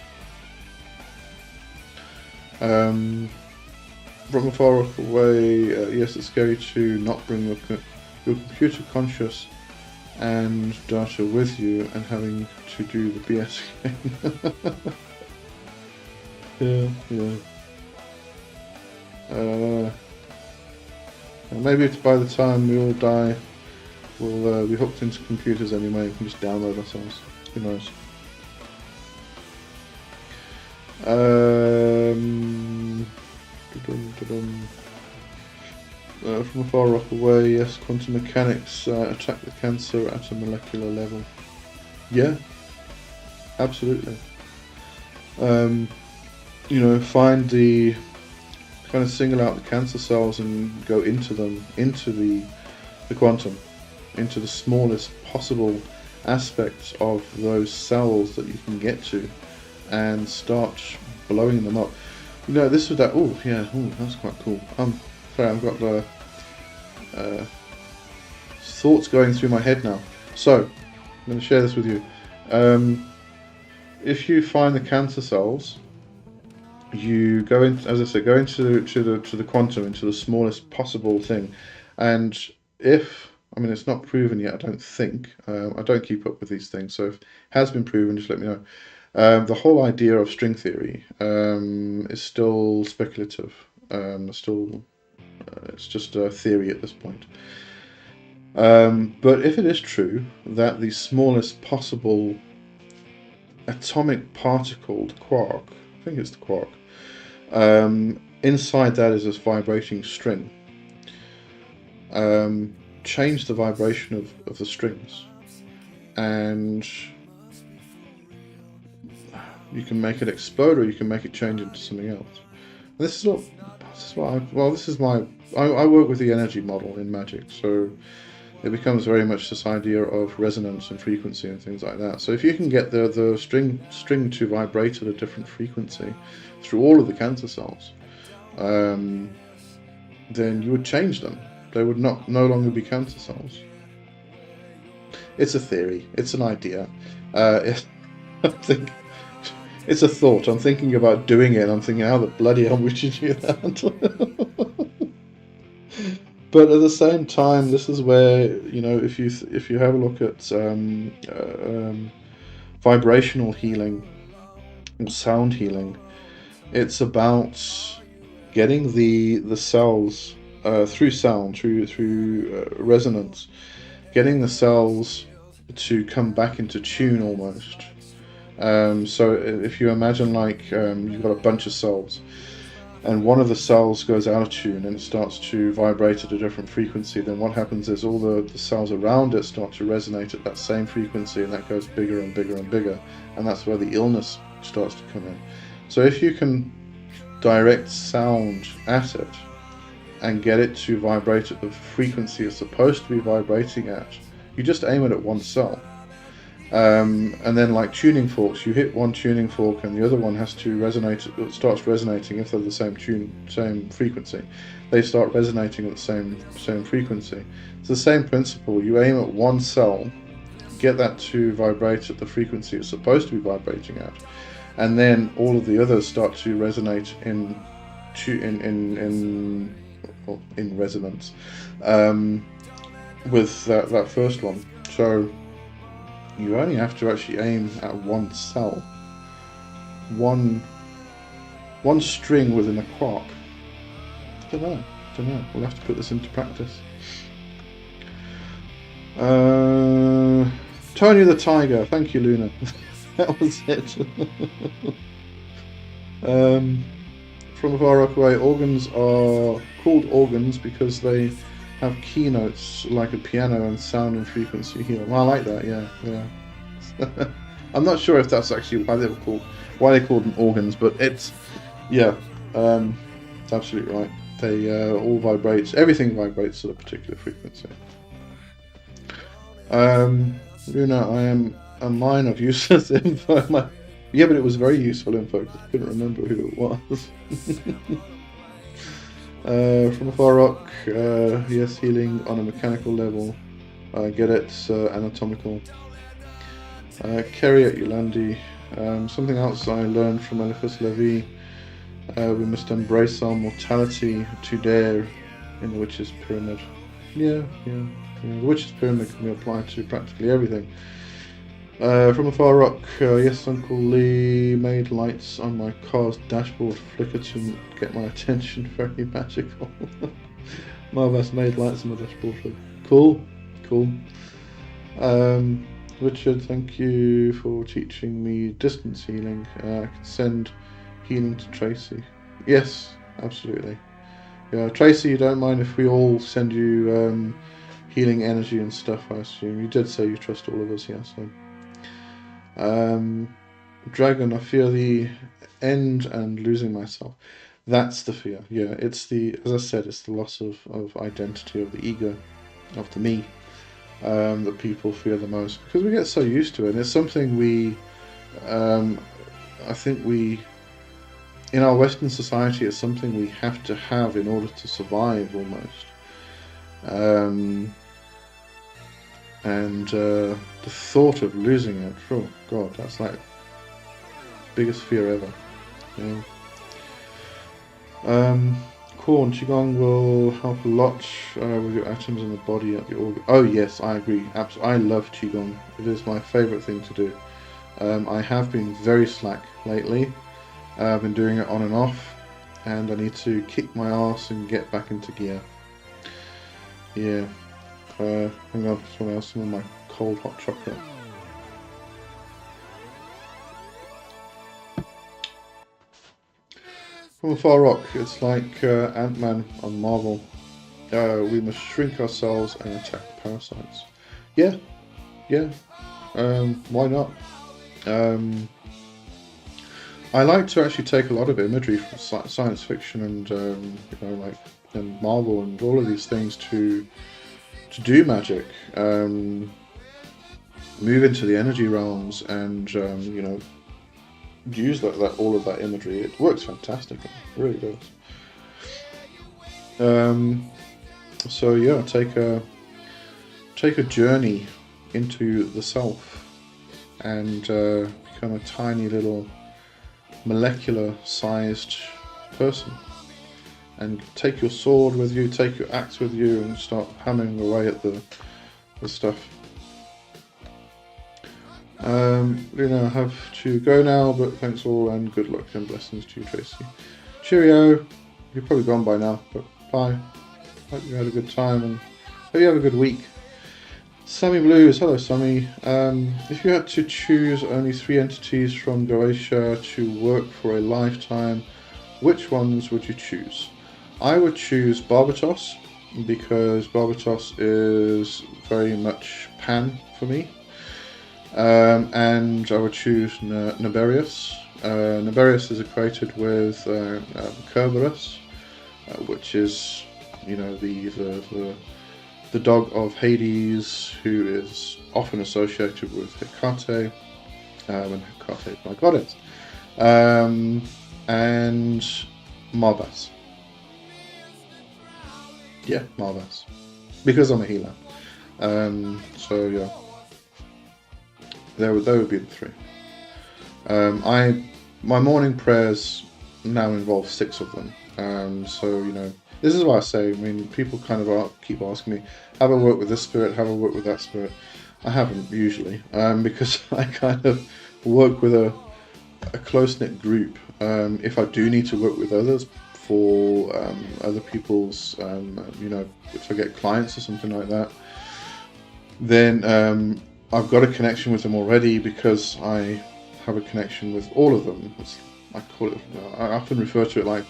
From afar off away, yes, it's scary to not bring your computer conscious and data with you and having to do the BS game. yeah. Maybe by the time we all die, we'll be hooked into computers anyway. We can just download ourselves. Who knows? From a far off away, yes, quantum mechanics attack the cancer at a molecular level. Yeah, absolutely. You know, find the kind of single out the cancer cells and go into them, into the quantum, into the smallest possible aspects of those cells that you can get to, and start blowing them up. You know, this was that. Oh yeah, that's quite cool. Sorry, I've got the thoughts going through my head now. So I'm going to share this with you. If you find the cancer cells, you go in, as I said, go into the quantum, into the smallest possible thing, and it's not proven yet, I don't think. I don't keep up with these things, so if it has been proven, just let me know. The whole idea of string theory is still speculative. It's just a theory at this point. But if it is true that the smallest possible atomic particle, the quark, I think it's the quark, inside that is this vibrating string, change the vibration of the strings, and you can make it explode, or you can make it change into something else. I work with the energy model in magic, so it becomes very much this idea of resonance and frequency and things like that. So if you can get the string to vibrate at a different frequency through all of the cancer cells, then you would change them. They would no longer be cancer cells. It's a theory. It's an idea. I think it's a thought. I'm thinking about doing it. I'm thinking, how the bloody hell would you do that? But at the same time, this is where, if you have a look at vibrational healing or sound healing, it's about getting the cells through sound, through resonance, getting the cells to come back into tune almost. So if you imagine like you've got a bunch of cells, and one of the cells goes out of tune and it starts to vibrate at a different frequency, then what happens is all the cells around it start to resonate at that same frequency, and that goes bigger and bigger and bigger, and that's where the illness starts to come in. So if you can direct sound at it and get it to vibrate at the frequency it's supposed to be vibrating at, you just aim it at one cell. And then like tuning forks, you hit one tuning fork and the other one has to resonate, it starts resonating if they're the same frequency. They start resonating at the same frequency. It's the same principle. You aim at one cell, get that to vibrate at the frequency it's supposed to be vibrating at, and then all of the others start to resonate in resonance with that first one. So you only have to actually aim at one cell, one string within a quark. I don't know. We'll have to put this into practice. Tony the Tiger, thank you, Luna. That was it. From far away, organs are called organs because they have keynotes like a piano and sound and frequency heal. Well, I like that. Yeah. I'm not sure if that's actually why they called them organs, but it's absolutely right. They all vibrate. Everything vibrates at a particular frequency. Luna, I am a mine of useless info. Yeah, but it was very useful info because I couldn't remember who it was. From a far rock, yes, healing on a mechanical level. Get it, anatomical. Kerry at Yolandi. Something else I learned from Eliphas Levi. We must embrace our mortality to dare in the Witch's Pyramid. Yeah. The Witch's Pyramid can be applied to practically everything. From a far rock, yes, Uncle Lee made lights on my car's dashboard flicker to get my attention. Very magical. Marvas made lights on my dashboard flicker. Cool. Richard, thank you for teaching me distance healing. I can send healing to Tracy. Yes, absolutely. Yeah, Tracy, you don't mind if we all send you healing energy and stuff, I assume. You did say you trust all of us, yeah, so. Dragon, I fear the end and losing myself. That's the fear. Yeah, it's as I said, it's the loss of identity, of the ego, of the me, that people fear the most, because we get so used to it. And it's something I think in our Western society, it's something we have to have in order to survive almost. And the thought of losing it, oh god, that's like biggest fear ever. Yeah. Corn, Qigong will help a lot with your atoms in the body at the organ. Oh yes, I agree. I love Qigong. It is my favourite thing to do. I have been very slack lately. I've been doing it on and off, and I need to kick my ass and get back into gear. Yeah. Hang on, just want to have some of my cold hot chocolate. From a far rock, it's like Ant-Man on Marvel. We must shrink ourselves and attack the parasites. Yeah. Why not? I like to actually take a lot of imagery from science fiction and and Marvel and all of these things to do magic, move into the energy realms, and use all of that imagery. It works fantastically, it really does. So yeah, take a journey into the self and become a tiny little molecular-sized person. And take your sword with you, take your axe with you, and start hammering away at the stuff. I have to go now, but thanks all and good luck and blessings to you, Tracy. Cheerio. You're probably gone by now, but bye. Hope you had a good time and hope you have a good week. Sammy Blues, hello Sammy. If you had to choose only 3 entities from Goetia to work for a lifetime, which ones would you choose? I would choose Barbatos, because Barbatos is very much Pan for me. And I would choose Naberius. Naberius is equated with Kerberos, which is, the dog of Hades, who is often associated with Hecate, and Hecate is my goddess, and Marbas. Yeah, Marbas, because I'm a healer. So yeah, they would be the 3. My morning prayers now involve 6 of them. So this is why I say, people kind of keep asking me, have I worked with this spirit, have I worked with that spirit? I haven't usually, because I kind of work with a close-knit group. If I do need to work with others for other people's, if I get clients or something like that, then I've got a connection with them already, because I have a connection with all of them. I often refer to it like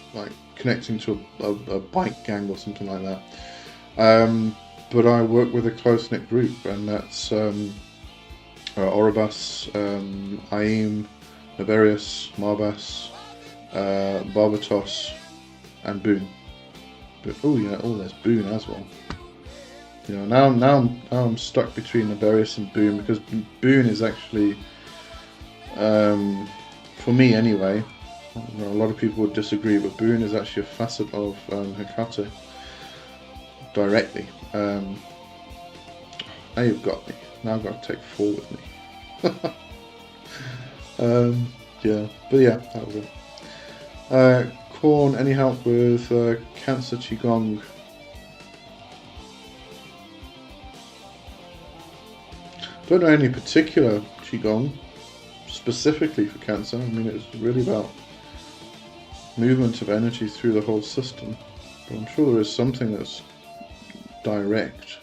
connecting to a bike gang or something like that. But I work with a close-knit group, and that's Oribas, Aim, Naberius, Marbas, Barbatos, and Boone. But there's Boone as well. Now I'm stuck between Naberius and Boone, because Boone is actually, for me anyway, a lot of people would disagree, but Boone is actually a facet of Hecate directly. Now you've got me. Now I've got to take 4 with me. That was it. Corn, any help with Cancer Qigong? Don't know any particular Qigong specifically for Cancer. It's really about movement of energy through the whole system. But I'm sure there is something that's direct,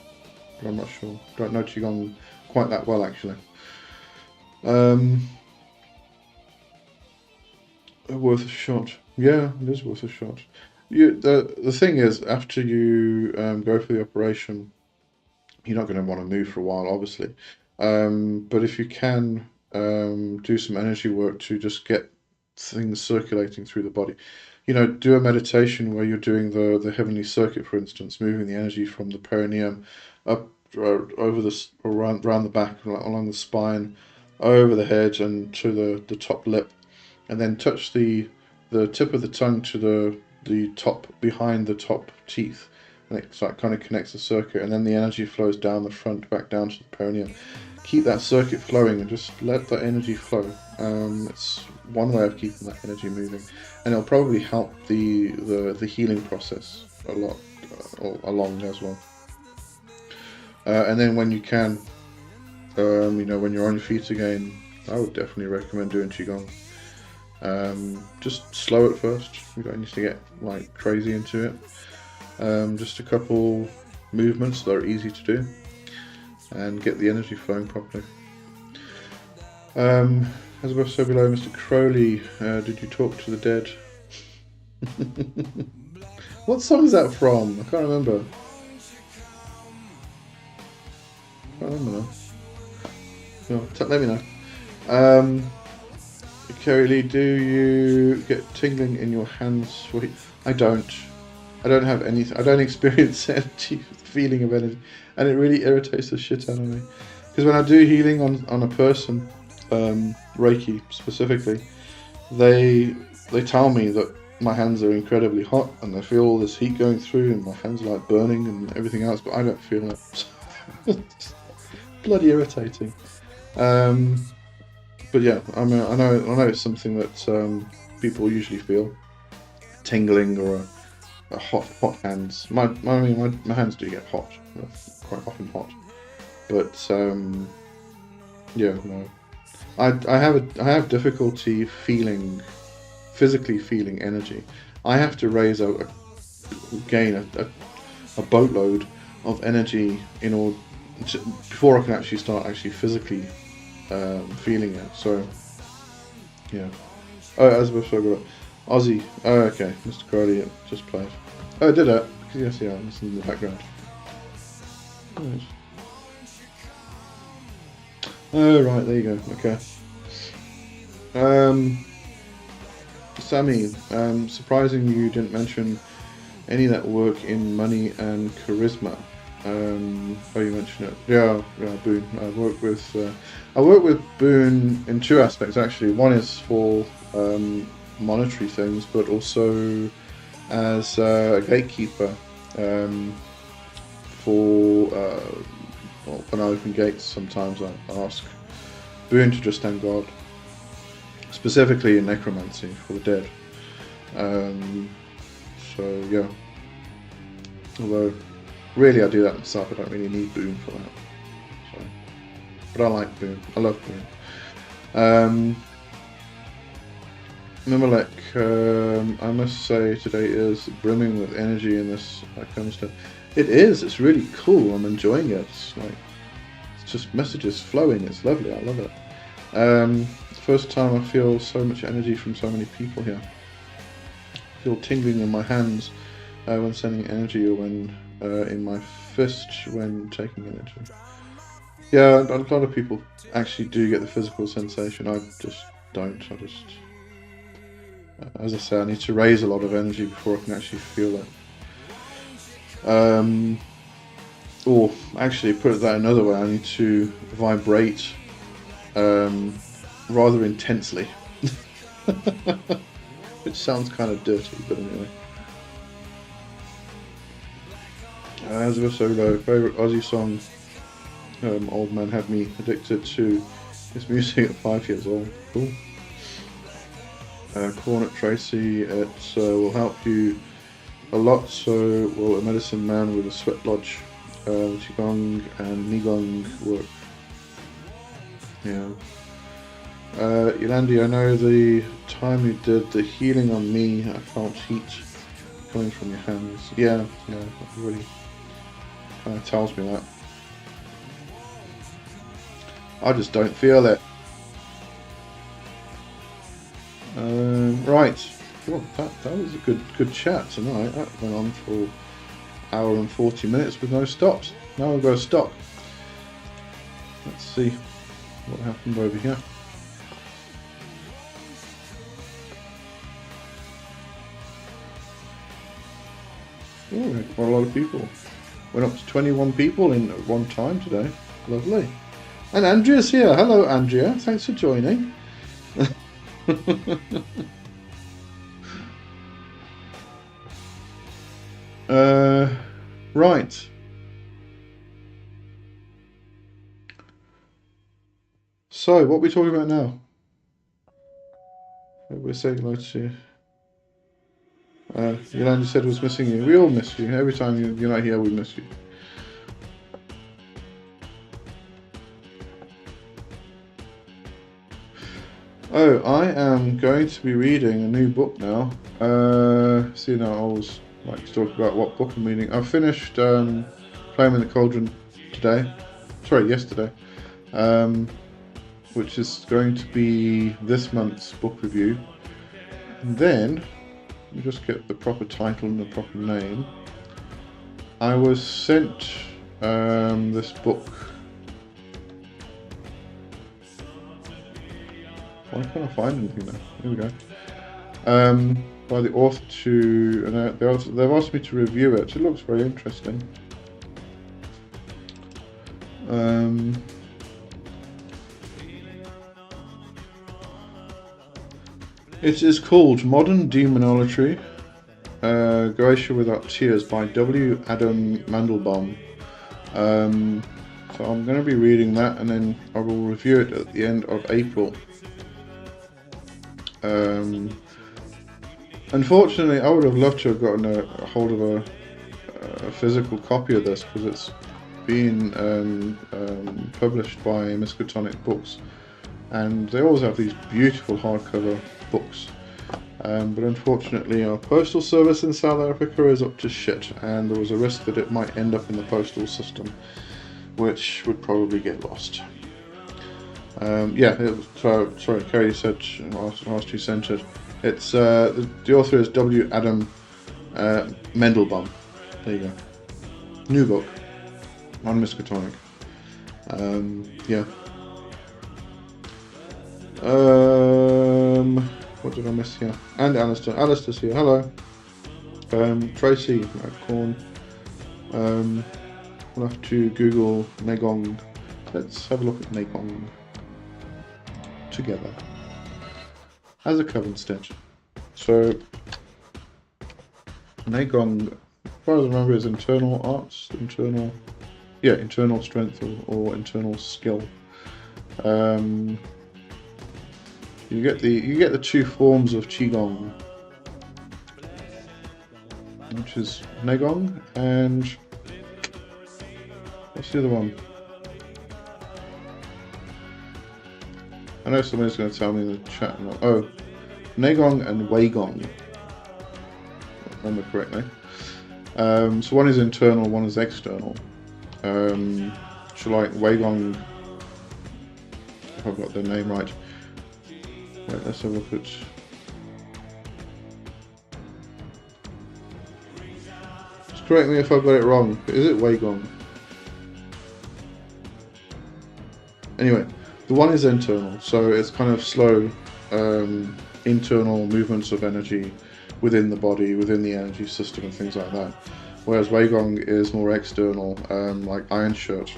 but I'm not sure. Don't know Qigong quite that well, actually. Worth a shot. Yeah, it is worth a shot. The thing is, after you go for the operation, you're not going to want to move for a while, obviously. But if you can do some energy work to just get things circulating through the body, do a meditation where you're doing the heavenly circuit, for instance, moving the energy from the perineum up over around the back, along the spine, over the head and to the top lip, and then touch the tip of the tongue to the top, behind the top teeth, and it kind of connects the circuit, and then the energy flows down the front, back down to the perineum. Keep that circuit flowing and just let that energy flow. It's one way of keeping that energy moving, and it'll probably help the healing process a lot along as well. And then when you can, when you're on your feet again, I would definitely recommend doing Qigong. Just slow at first. You don't need to get crazy into it. Just a couple movements that are easy to do, and get the energy flowing properly. As above, so below, Mr. Crowley, did you talk to the dead? What song is that from? I can't remember. now. No, let me know. Kerry Lee, do you get tingling in your hands? I don't have anything. I don't experience energy, feeling of energy, and it really irritates the shit out of me. Because when I do healing on a person, Reiki specifically, they tell me that my hands are incredibly hot, and I feel all this heat going through, and my hands are like burning and everything else, but I don't feel it. It's bloody irritating. But yeah, I know it's something that people usually feel, tingling or a hot hands. My hands do get hot, quite often hot. But yeah, no, I have difficulty physically feeling energy. I have to gain a boatload of energy in order before I can actually start physically feeling it. So yeah. Oh, as we've spoken about Aussie. Oh, okay, Mr. Crowley just played. Oh, it did it. Yes, yeah, I'm listening in the background. Right. Oh, right, there you go. Okay. Sammy, surprising you didn't mention any that work in money and charisma. Oh, you mentioned it. Yeah, Boone. I work with Boone in two aspects actually. One is for monetary things, but also as a gatekeeper for when I open gates. Sometimes I ask Boone to just stand guard, specifically in necromancy for the dead. So yeah, although really I do that myself, I don't really need Boone for that. So, but I like Boone. I love Boone. Mimalek, I must say today is brimming with energy in this Covenstead. It is. It's really cool. I'm enjoying it. It's just messages flowing. It's lovely. I love it. First time I feel so much energy from so many people here. I feel tingling in my hands when sending energy, or when in my fist when taking energy. Yeah, a lot of people actually do get the physical sensation. I just don't. As I say, I need to raise a lot of energy before I can actually feel it. Or actually, put it that another way, I need to vibrate rather intensely. Which sounds kind of dirty, but anyway. As also the favourite Aussie song, Old Man Had Me Addicted to his music at 5 years old. Cool. Cornet Tracy, it will help you a lot, so will a medicine man with a sweat lodge. Qigong and Nigong work. Yeah. Yolandi, I know the time you did the healing on me, I felt heat coming from your hands. Yeah, it really kind of tells me that. I just don't feel it. Right. Well, that was a good chat tonight. That went on for an hour and 40 minutes with no stops. Now we'll go stop. Let's see what happened over here. Oh, we had quite a lot of people. Went up to 21 people in at one time today. Lovely. And Andrea's here. Hello, Andrea. Thanks for joining. Right. So, what are we talking about now? We're saying hello to Yolanda said was missing you. We all miss you. Every time you're not here, we miss you. Oh, I am going to be reading a new book now. See, now I always like to talk about what book I'm reading. I finished Flame in the Cauldron yesterday, which is going to be this month's book review. And then, let me just get the proper title and the proper name. I was sent this book. Why can't I find anything now? Here we go. By the author and they've asked me to review it. It looks very interesting. It is called Modern Demonolatry, Gracia Without Tears by W. Adam Mandelbaum. So I'm going to be reading that, and then I will review it at the end of April. Unfortunately, I would have loved to have gotten a hold of a physical copy of this, because it's been published by Miskatonic Books, and they always have these beautiful hardcover books. But unfortunately, our postal service in South Africa is up to shit, and there was a risk that it might end up in the postal system, which would probably get lost. Sorry, Kerry said, asked who sent it. It's the author is W. Adam Mandelbaum. There you go. New book on Miskatonic. What did I miss here? And Alistair. Alistair's here. Hello. Tracy Corn. We'll have to Google Negong. Let's have a look at Negong together as a Covenstead. So Negong, as far as I remember, is internal arts, internal strength or internal skill. You get the two forms of Qigong, which is Negong and what's the other one? I know somebody's going to tell me in the chat. Oh, Negong and Weigong, if I remember correctly. So one is internal, one is external. So like Weigong, if I've got the name right. Wait, let's have a look at. Just correct me if I've got it wrong. Is it Weigong? Anyway, the one is internal, so it's kind of slow, internal movements of energy within the body, within the energy system, and things like that. Whereas Weigong is more external, like Iron Shirt,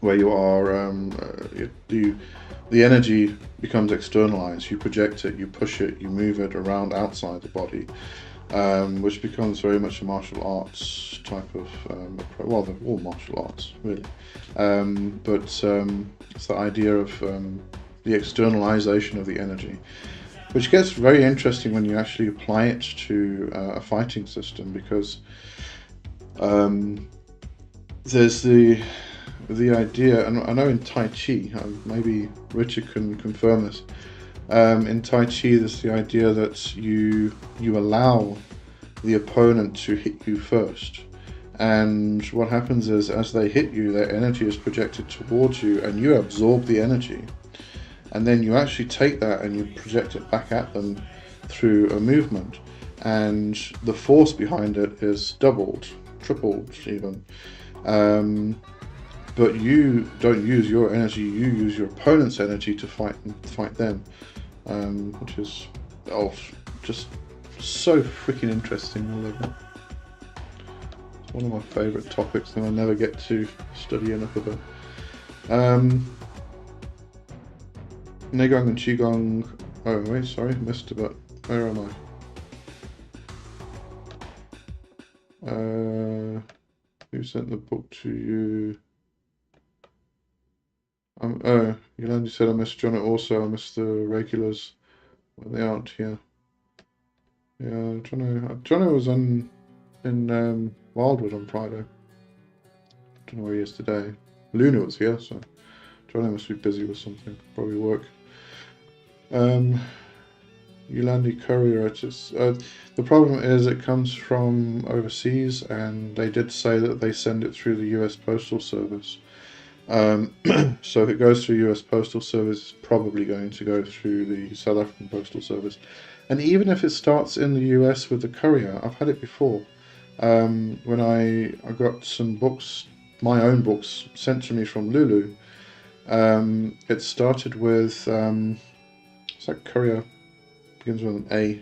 where you are, the energy becomes externalized. You project it, you push it, you move it around outside the body, which becomes very much a martial arts type of approach. Well, they're all martial arts, really. But it's the idea of the externalization of the energy, which gets very interesting when you actually apply it to a fighting system, because there's the idea, and I know in Tai Chi, maybe Richard can confirm this, in Tai Chi there's the idea that you allow the opponent to hit you first, and what happens is, as they hit you, their energy is projected towards you, and you absorb the energy, and then you actually take that and you project it back at them through a movement, and the force behind it is doubled, tripled even. But you don't use your energy, you use your opponent's energy to fight them, which is just so freaking interesting. I love it. It's one of my favourite topics that I never get to study enough about. Negong and Qigong. Oh wait, sorry, missed a bit. Where am I? Who sent the book to you? Yolandi said I missed Jono also. I missed the regulars. Well, they aren't here. Yeah, Jono was in Wildwood on Friday. Don't know where he is today. Luna was here, so Jono must be busy with something. Probably work. Yolandi Courier. The problem is it comes from overseas, and they did say that they send it through the US Postal Service. So if it goes through US Postal Service, it's probably going to go through the South African Postal Service. And even if it starts in the US with the courier, I've had it before. When I got some books, my own books, sent to me from Lulu, it started with, it's like courier, begins with an A.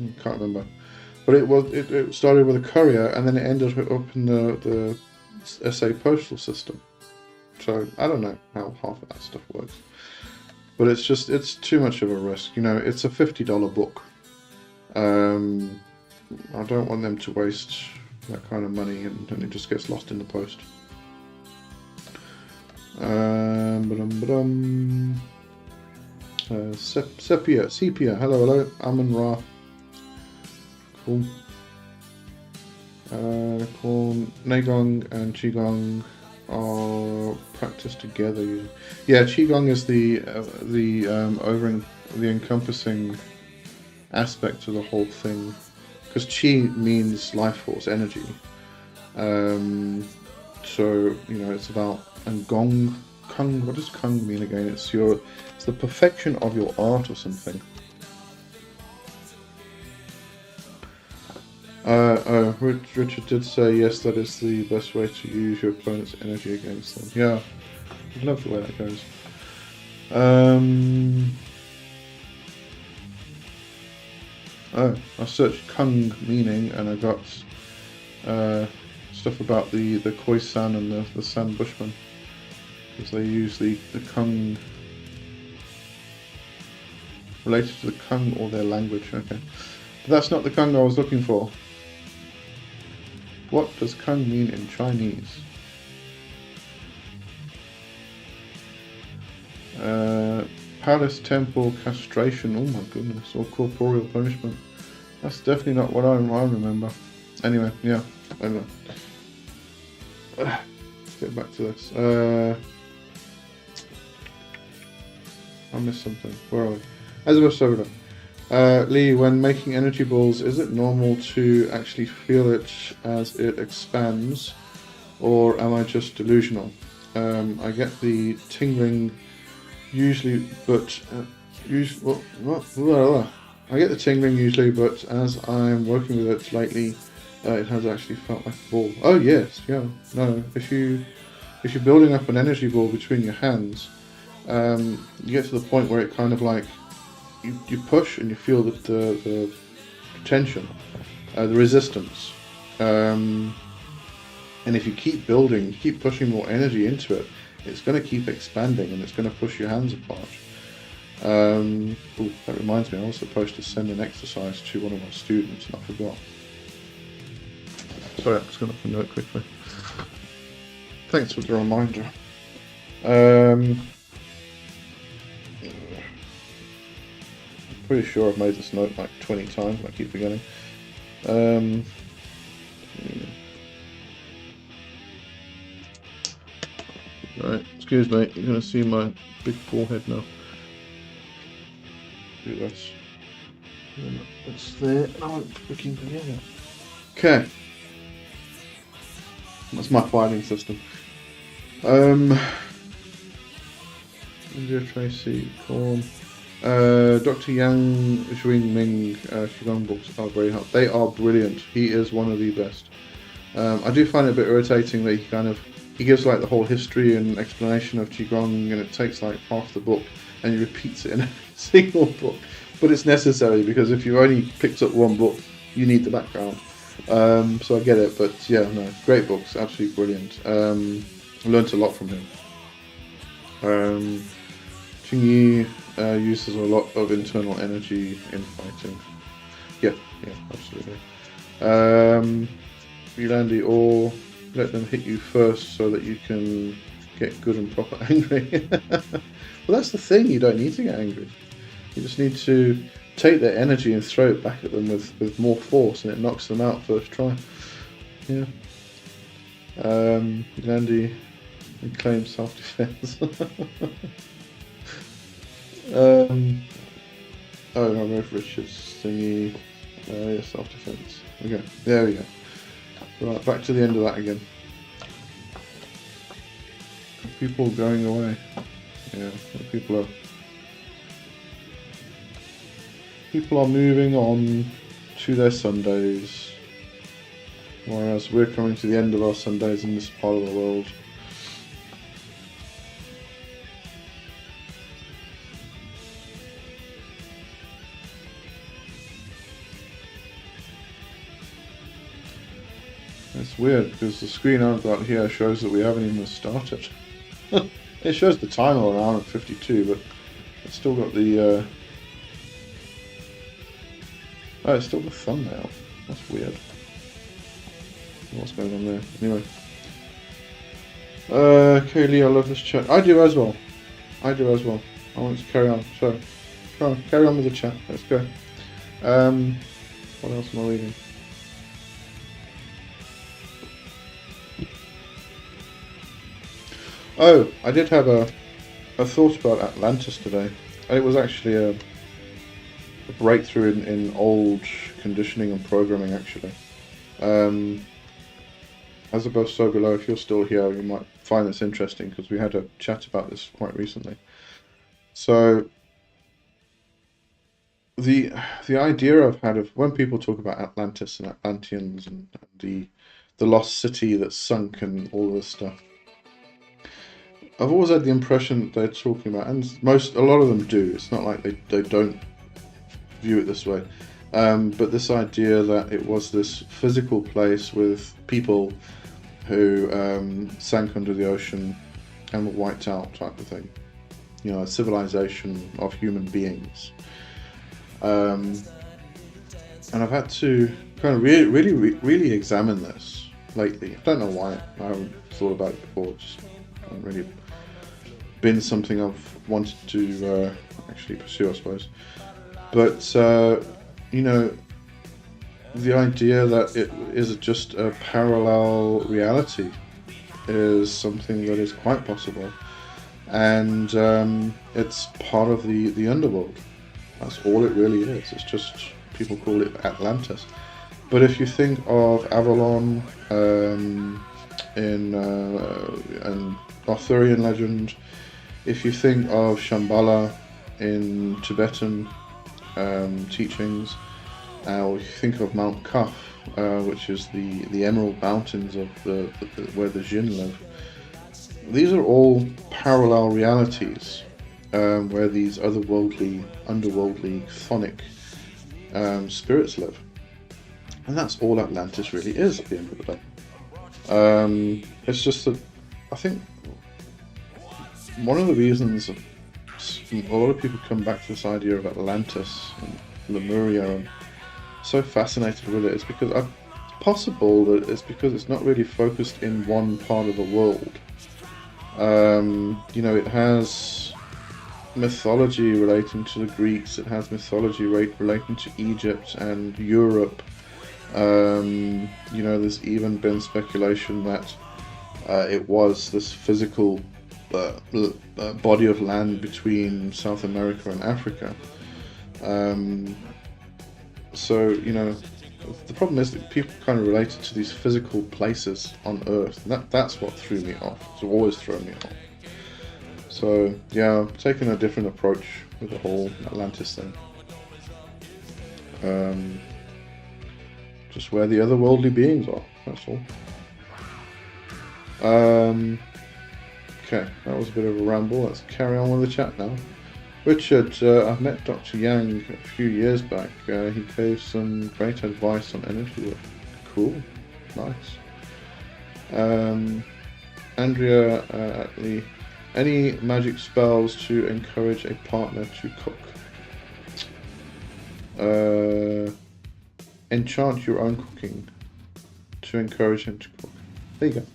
I can't remember. But it started with a courier, and then it ended up in the SA postal system. So I don't know how half of that stuff works. But it's too much of a risk. You know, it's a $50 book. I don't want them to waste that kind of money and then it just gets lost in the post. Sepia, hello, Amun Ra. Cool. Neigong and Qigong are practiced together. Yeah, Qigong is the encompassing aspect of the whole thing, because Qi means life force, energy. So you know, it's about, and Gong, Kung. What does Kung mean again? It's the perfection of your art or something. Richard did say yes, that is the best way to use your opponent's energy against them. Yeah, I love the way that goes. I searched Kung meaning and I got stuff about the Khoisan and the San Bushmen, because they use the Kung related to the Kung or their language. Okay, but that's not the Kung I was looking for. What does Kung mean in Chinese? Palace, temple, castration. Oh my goodness, or corporeal punishment. That's definitely not what I remember. Anyway, yeah. Anyway, let's get back to this. I missed something. Where are we? Ezra Soda. Lee, when making energy balls, is it normal to actually feel it as it expands, or am I just delusional? I get the tingling usually, but I get the tingling usually, but as I'm working with it lately, it has actually felt like a ball. Oh yes, yeah. No, if you're building up an energy ball between your hands, you get to the point where it kind of like you push and you feel the tension, the resistance, and if you keep building, keep pushing more energy into it, it's going to keep expanding and it's going to push your hands apart. That reminds me, I was supposed to send an exercise to one of my students and I forgot. Sorry, I'm just going to look a note quickly. Thanks for the reminder. I'm pretty sure I've made this note like 20 times and I keep forgetting. Right, excuse me, you're going to see my big forehead now. Do this. It's there. Oh, looking for you. Okay. That's my filing system. India Tracy, Corn. Dr. Yang Xuing Ming Qigong books are very helpful. They are brilliant. He is one of the best. I do find it a bit irritating that he gives like the whole history and explanation of Qigong, and it takes like half the book and he repeats it in a single book. But it's necessary, because if you've only picked up one book, you need the background. So I get it, but yeah, no, great books, absolutely brilliant. I learnt a lot from him. Ching Yi uses a lot of internal energy in fighting. Yeah, absolutely. Yolandi, or let them hit you first so that you can get good and proper angry. Well, that's the thing, you don't need to get angry. You just need to take their energy and throw it back at them with more force, and it knocks them out first try. Yeah. Yolandi claims self-defense. Oh, no, Rev Richards thingy. Yeah, self-defense. Okay, there we go. Right, back to the end of that again. People going away. Yeah, people are moving on to their Sundays, whereas we're coming to the end of our Sundays in this part of the world. It's weird because the screen I've got here shows that we haven't even started. It shows the timer on hour 52, but It's still got the oh, it's still the thumbnail. That's weird. What's going on there? Anyway. Kaylee, I love this chat. I do as well. I want to carry on. So, come on, carry on with the chat. Let's go. What else am I reading? Oh, I did have a thought about Atlantis today. And it was actually a breakthrough in old conditioning and programming, actually. As above, so below. If you're still here, you might find this interesting because we had a chat about this quite recently. So, the idea I've had of when people talk about Atlantis and Atlanteans and the lost city that sunk and all this stuff, I've always had the impression that they're talking about, and a lot of them do. It's not like they don't view it this way, but this idea that it was this physical place with people who sank under the ocean and were wiped out, type of thing. You know, a civilization of human beings. And I've had to kind of really examine this lately. I don't know why. I haven't thought about it before. It's just hasn't really been something I've wanted to actually pursue, I suppose. But you know, the idea that it is just a parallel reality is something that is quite possible, and it's part of the underworld. That's all it really is. It's just, people call it Atlantis. But if you think of Avalon in an Arthurian legend, if you think of Shambhala in Tibetan teachings, or if you think of Mount Kaf, which is the Emerald Mountains of where the Jinn live, these are all parallel realities. Where these otherworldly, underworldly, chthonic spirits live. And that's all Atlantis really is at the end of the day. It's just that I think one of the reasons a lot of people come back to this idea of Atlantis and Lemuria and so fascinated with it is because it's possible that it's because it's not really focused in one part of the world. You know, it has mythology relating to the Greeks, it has mythology relating to Egypt and Europe. You know, there's even been speculation that it was this physical body of land between South America and Africa. So, you know, the problem is that people kind of relate it to these physical places on Earth, and that's what threw me off. It's always thrown me off. So, yeah, I'm taking a different approach with the whole Atlantis thing. Just where the otherworldly beings are, that's all. Okay, that was a bit of a ramble. Let's carry on with the chat now. Richard, I met Dr. Yang a few years back. He gave some great advice on energy work. Cool, nice. Andrea Atley, any magic spells to encourage a partner to cook? Enchant your own cooking to encourage him to cook. There you go.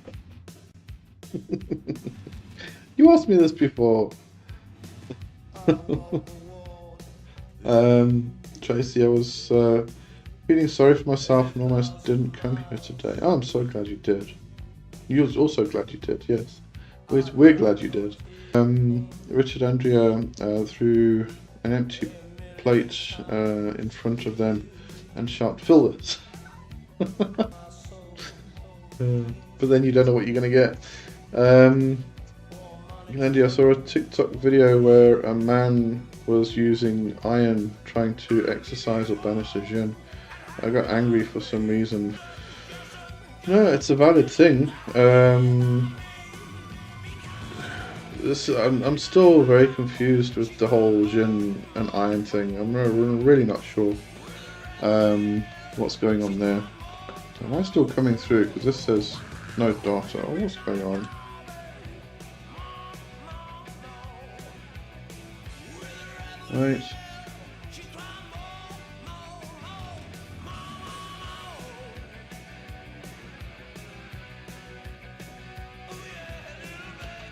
You asked me this before. Tracy, I was feeling sorry for myself and almost didn't come here today. Oh, I'm so glad you did. You're also glad you did, yes. We're glad you did. Richard Andrea threw an empty plate in front of them and shout, "Fill this." But then you don't know what you're going to get. Andy, I saw a TikTok video where a man was using iron trying to exorcise or banish a jinn. I got angry for some reason. No, it's a valid thing. I'm still very confused with the whole jinn and iron thing. I'm really not sure what's going on there. Am I still coming through? Because this says no data. Oh, what's going on? Right.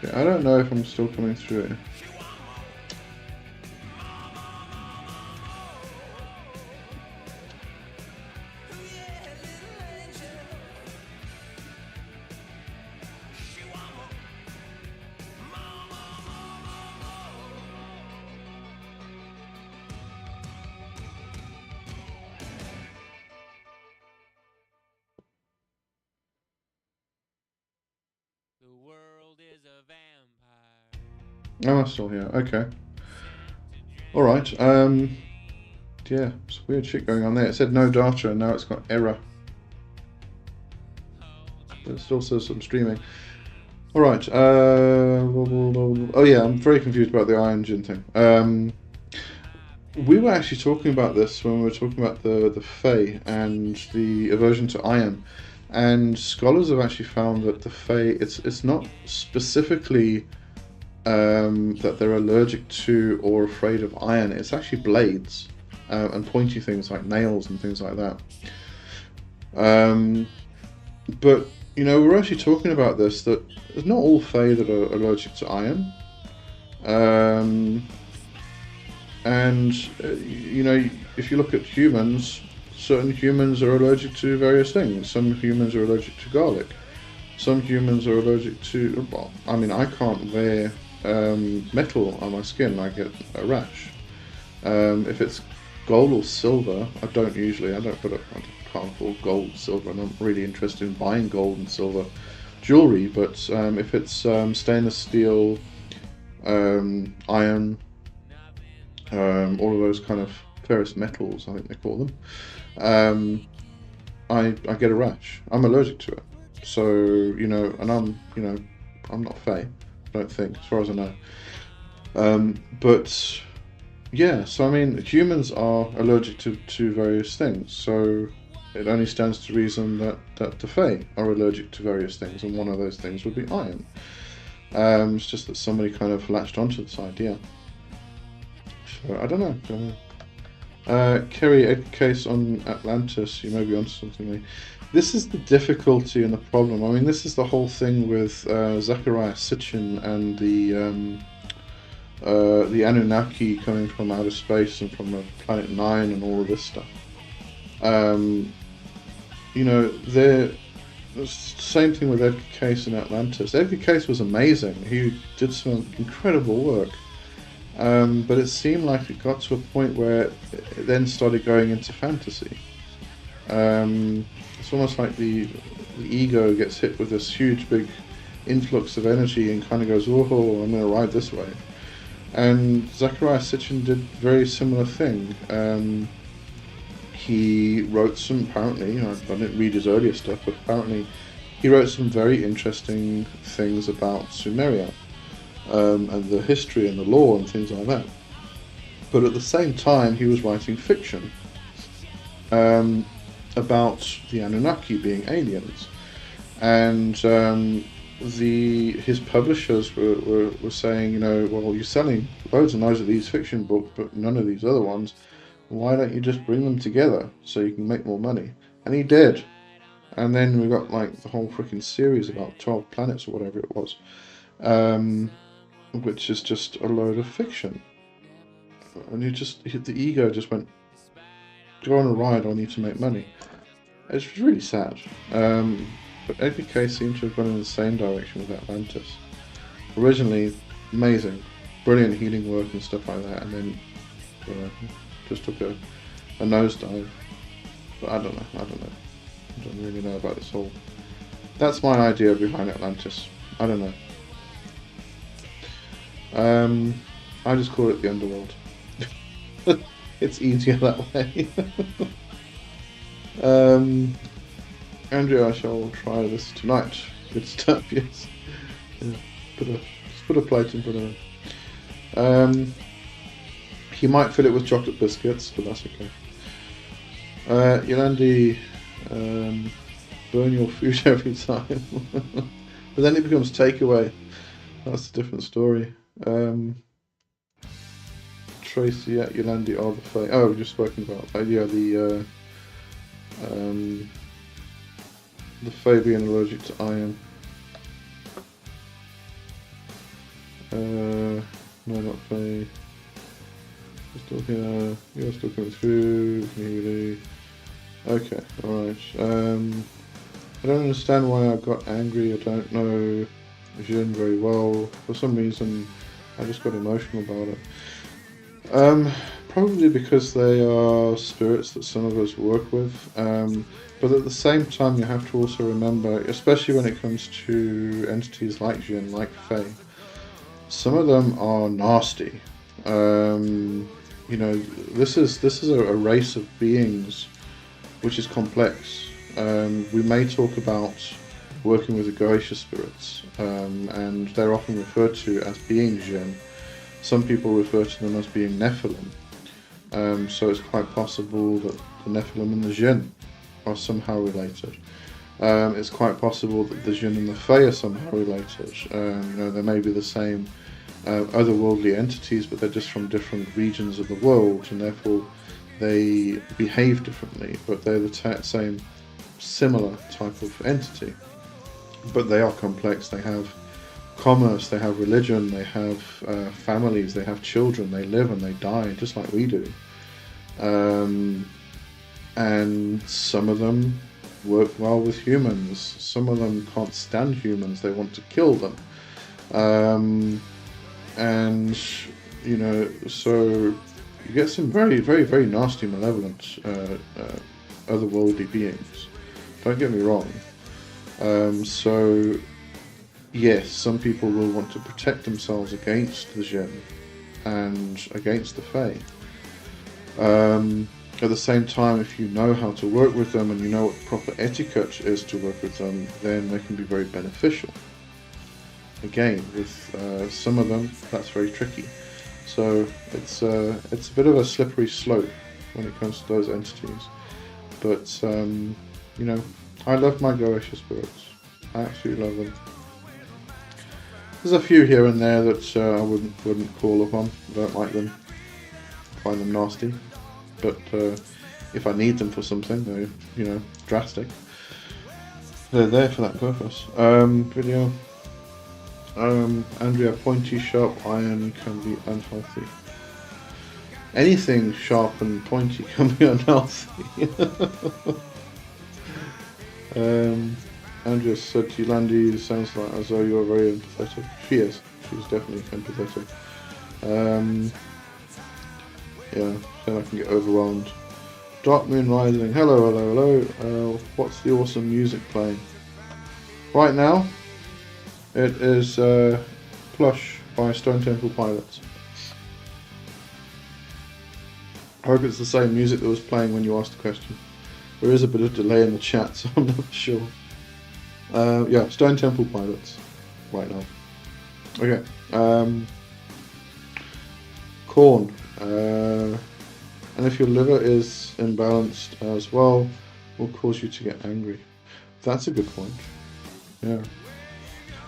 Yeah, I don't know if I'm still coming through it. Oh, I'm still here. Okay. Alright. Yeah, it's weird shit going on there. It said no data and now it's got error. But it still says I'm streaming. Alright. Oh yeah, I'm very confused about the iron gin thing. We were actually talking about this when we were talking about the Fae and the aversion to iron. And scholars have actually found that the Fae, it's not specifically that they're allergic to or afraid of iron. It's actually blades and pointy things like nails and things like that. But, you know, we're actually talking about this, that there's not all Fae that are allergic to iron. And, you know, if you look at humans, certain humans are allergic to various things. Some humans are allergic to garlic. Some humans are allergic to, well, I mean, I can't wear metal on my skin. I get a rash. If it's gold or silver, I don't can't afford gold, silver. I'm not really interested in buying gold and silver jewelry, but if it's stainless steel, iron, all of those kind of ferrous metals, I think they call them, I get a rash. I'm allergic to it. So, you know, and I'm not Fae, I don't think, as far as I know. But yeah, so I mean, humans are allergic to various things, so it only stands to reason that the Fae are allergic to various things, and one of those things would be iron. It's just that somebody kind of latched onto this idea. So, I don't know. Kerry, Edgar Case on Atlantis, you may be onto something there. This is the difficulty and the problem. I mean, this is the whole thing with Zachariah Sitchin and the Anunnaki coming from outer space and from Planet 9 and all of this stuff. You know, the same thing with Edgar Case in Atlantis. Edgar Case was amazing. He did some incredible work. But it seemed like it got to a point where it then started going into fantasy. It's almost like the ego gets hit with this huge big influx of energy and kind of goes, oh, I'm going to ride this way. And Zachariah Sitchin did a very similar thing. He wrote some, apparently, I didn't read his earlier stuff, but apparently he wrote some very interesting things about Sumeria. And the history and the law and things like that. But at the same time, he was writing fiction about the Anunnaki being aliens. And his publishers were saying, you know, well, you're selling loads and loads of these fiction books, but none of these other ones. Why don't you just bring them together so you can make more money? And he did. And then we got like the whole freaking series about 12 planets or whatever it was. Which is just a load of fiction. And the ego just went, go on a ride, I need to make money. It's really sad. But Edgar Cayce seemed to have gone in the same direction with Atlantis. Originally, amazing, brilliant healing work and stuff like that, and then just took a nosedive. But I don't know. I don't really know about this whole... That's my idea behind Atlantis. I don't know. I just call it the underworld. It's easier that way. Andrea, I shall try this tonight. Good stuff, yes. Yeah, just put a plate in front of him. He might fill it with chocolate biscuits, but that's okay. Yolandi, burn your food every time. But then it becomes takeaway. That's a different story. Tracy at Yolandi are the Fae. Oh, we've just spoken about yeah, the Fae being allergic to iron. No, not Fae. You're still here. You're still coming through. Really. Okay, alright. I don't understand why I got angry. I don't know Jin very well. For some reason, I just got emotional about it. Probably because they are spirits that some of us work with. But at the same time, you have to also remember, especially when it comes to entities like Jin, like Fae, some of them are nasty. You know, this is a race of beings which is complex. We may talk about working with the Goetia spirits, and they're often referred to as being Jinn. Some people refer to them as being Nephilim. So it's quite possible that the Nephilim and the Jinn are somehow related. It's quite possible that the Jinn and the Fae are somehow related. You know, they may be the same otherworldly entities, but they're just from different regions of the world, and therefore they behave differently, but they're the same similar type of entity. But they are complex. They have commerce, they have religion, they have families, they have children, they live and they die just like we do. And some of them work well with humans, some of them can't stand humans, they want to kill them. And you know, so you get some very, very, very nasty, malevolent otherworldly beings. Don't get me wrong. So yes, some people will want to protect themselves against the Jinn and against the Fae. At the same time, if you know how to work with them and you know what proper etiquette is to work with them, then they can be very beneficial. Again, with some of them, that's very tricky. So it's a bit of a slippery slope when it comes to those entities. But you know, I love my Goetia spirits. I absolutely love them. There's a few here and there that I wouldn't call upon. I don't like them. Find them nasty. But if I need them for something, they're, you know, drastic. They're there for that purpose. Video. Andrea, pointy, sharp iron can be unhealthy. Anything sharp and pointy can be unhealthy. Andrea said to Yolandi, sounds like as though you're very empathetic. She is. She's definitely empathetic. Yeah, then I can get overwhelmed. Dark Moon Rising. Hello, hello, hello. What's the awesome music playing? Right now, it is Plush by Stone Temple Pilots. I hope it's the same music that was playing when you asked the question. There is a bit of delay in the chat, so I'm not sure. Yeah, Stone Temple Pilots right now. Okay. Corn. And if your liver is imbalanced as well, will cause you to get angry. That's a good point. Yeah.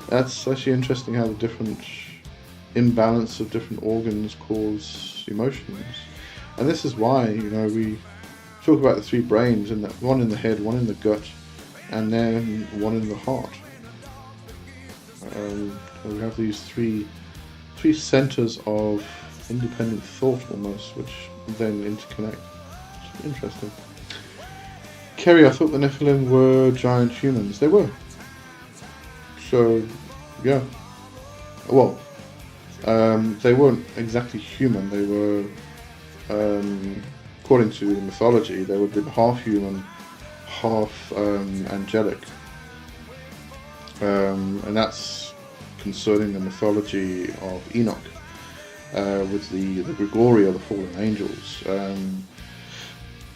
That's actually interesting how the different imbalance of different organs cause emotions. And this is why, you know, we talk about the three brains, and that one in the head, one in the gut, and then one in the heart. We have these three centers of independent thought almost, which then interconnect. It's interesting. Kerry, I thought the Nephilim were giant humans. They were. So, yeah. Well, they weren't exactly human. They were, according to the mythology, they would have been half human, half angelic. And that's concerning the mythology of Enoch, with the Gregoria, the fallen angels.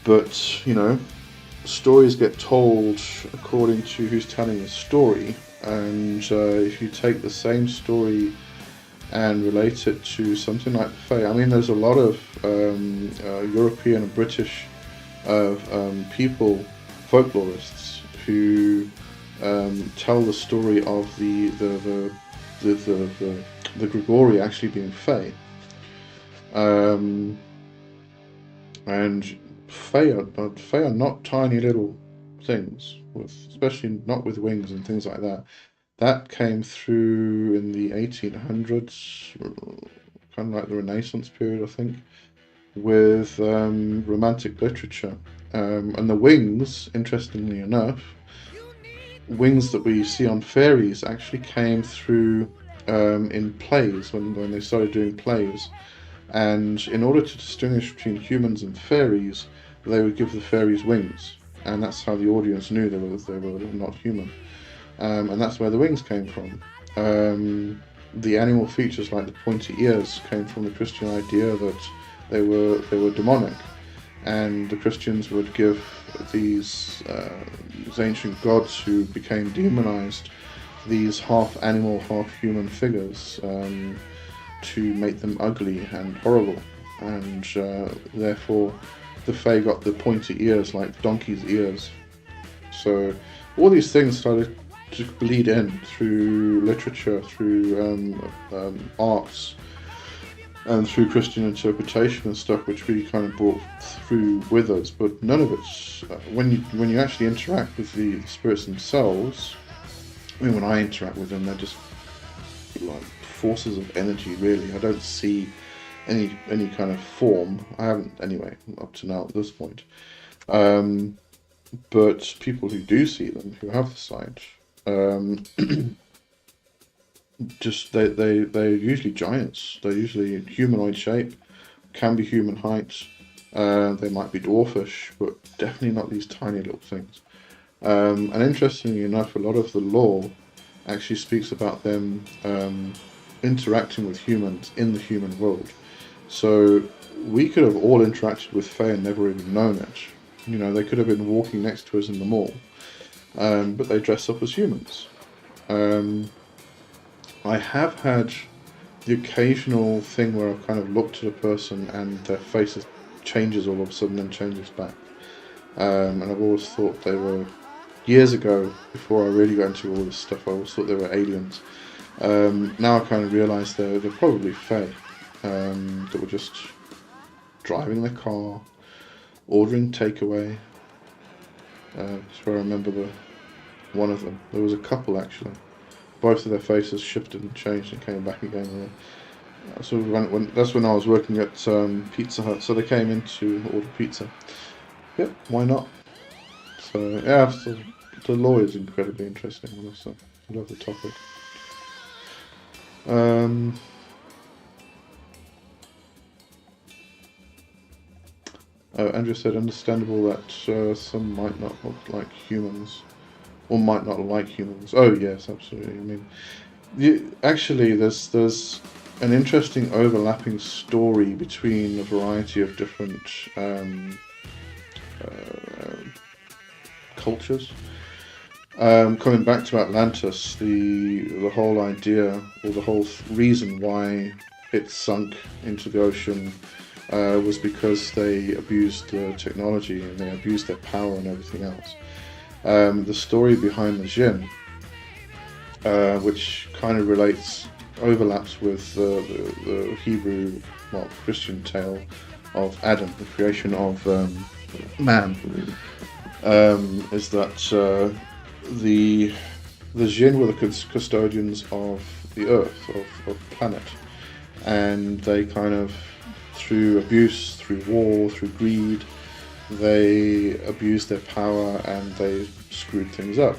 But, you know, stories get told according to who's telling the story. And if you take the same story and relate it to something like the Fae, I mean, there's a lot of European and British people, folklorists, who tell the story of the Gregoria actually being Fae. And Fae are not tiny little things, especially not with wings and things like that. That came through in the 1800s, kind of like the Renaissance period, I think, with Romantic literature. And the wings, interestingly enough, wings that we see on fairies actually came through in plays when they started doing plays. And in order to distinguish between humans and fairies, they would give the fairies wings, and that's how the audience knew they were not human. And that's where the wings came from. The animal features like the pointy ears came from the Christian idea that they were demonic, and the Christians would give these ancient gods who became demonized these half animal, half human figures to make them ugly and horrible, and therefore the Fae got the pointy ears like donkey's ears. So all these things started to bleed in through literature, through arts, and through Christian interpretation and stuff, which we kind of brought through with us. But none of it's when you actually interact with the spirits themselves. I mean, when I interact with them, they're just like forces of energy, really. I don't see any kind of form. I haven't, anyway, up to now at this point. But people who do see them, who have the sight, just they're usually giants. They're usually humanoid shape, can be human height. They might be dwarfish, but definitely not these tiny little things. And interestingly enough, a lot of the lore actually speaks about them interacting with humans in the human world. So we could have all interacted with Fae and never even known it. You know, they could have been walking next to us in the mall, but they dress up as humans. I have had the occasional thing where I've kind of looked at a person and their face changes all of a sudden and changes back. And I've always thought they were, years ago, before I really got into all this stuff, I always thought they were aliens. Now I kind of realise they're probably Fae, that were just driving their car, ordering takeaway. That's where I remember one of them. There was a couple actually. Both of their faces shifted and changed and came back again. So that's when I was working at Pizza Hut. So they came in to order pizza. Yep, why not? So yeah, the law is incredibly interesting. Also, I love the topic. Andrew said, understandable that some might not look like humans, or might not like humans. Oh yes, absolutely. I mean, actually, there's an interesting overlapping story between a variety of different cultures. Coming back to Atlantis, the whole idea, or the whole reason why it sunk into the ocean was because they abused the technology and they abused their power and everything else. The story behind the Jinn, which kind of overlaps with the Hebrew, Christian tale of Adam, the creation of man, is that the Jinn were the custodians of the Earth, of the planet, and they kind of, through abuse, through war, through greed, they abused their power and they screwed things up.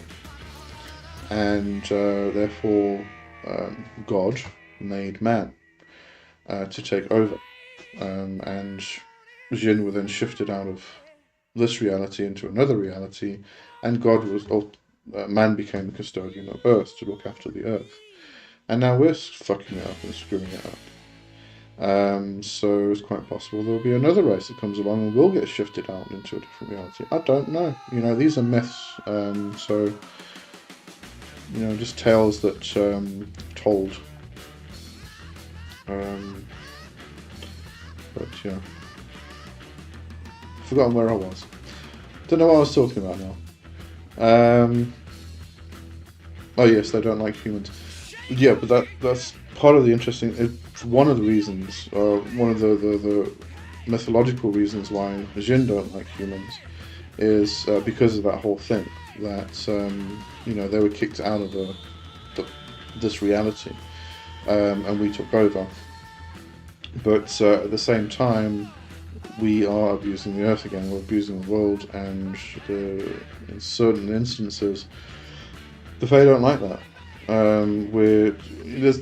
And therefore God made man to take over. And Jinn were then shifted out of this reality into another reality, and man became the custodian of Earth to look after the Earth. And now we're fucking it up and screwing it up. So it's quite possible there'll be another race that comes along and will get shifted out into a different reality. I don't know. You know, these are myths. So, you know, just tales that told. But yeah, forgotten where I was. Don't know what I was talking about now. Oh yes, they don't like humans. Yeah, but that's part of the interesting, one of the reasons, one of the mythological reasons why Jinn don't like humans is because of that whole thing, that they were kicked out of this reality, and we took over. But at the same time, we are abusing the earth again. We're abusing the world, and in certain instances, the Fae don't like that.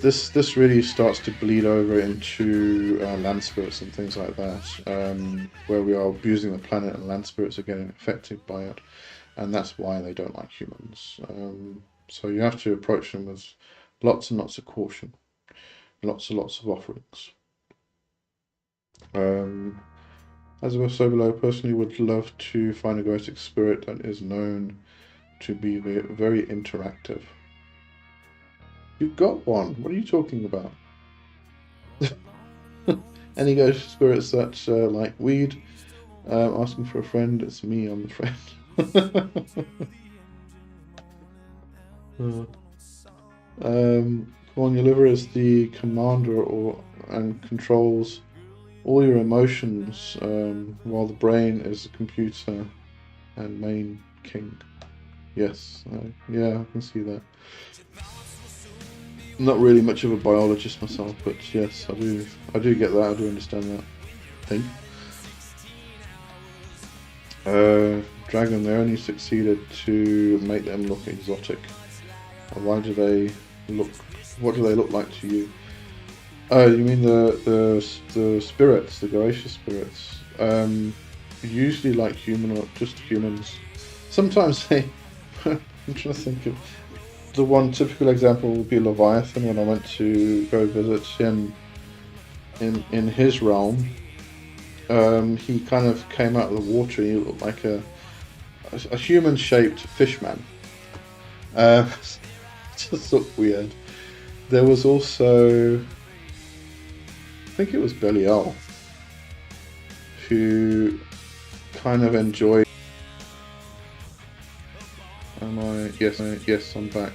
This really starts to bleed over into land spirits and things like that, where we are abusing the planet and land spirits are getting affected by it, and that's why they don't like humans. So you have to approach them with lots and lots of caution, lots and lots of offerings. As I was so below, personally would love to find a ghost spirit that is known to be very interactive. You've got one. What are you talking about? Any ghost spirits that like weed? Asking for a friend. It's me. I'm the friend. Corn, your liver is the commander and controls all your emotions, while the brain is the computer and main king. Yes, yeah, I can see that. I'm not really much of a biologist myself, but yes, I do get that. I do understand that thing. Dragon, they only succeeded to make them look exotic. And why do they look? What do they look like to you? Oh, you mean the spirits, the Goetia spirits? Usually like human or just humans. Sometimes they. I'm trying to think of the one typical example would be Leviathan. When I went to go visit him in his realm, he kind of came out of the water. He looked like a human-shaped fishman. Just looked weird. There was also, I think it was Belial, who kind of enjoyed. Am I? Yes, I'm back.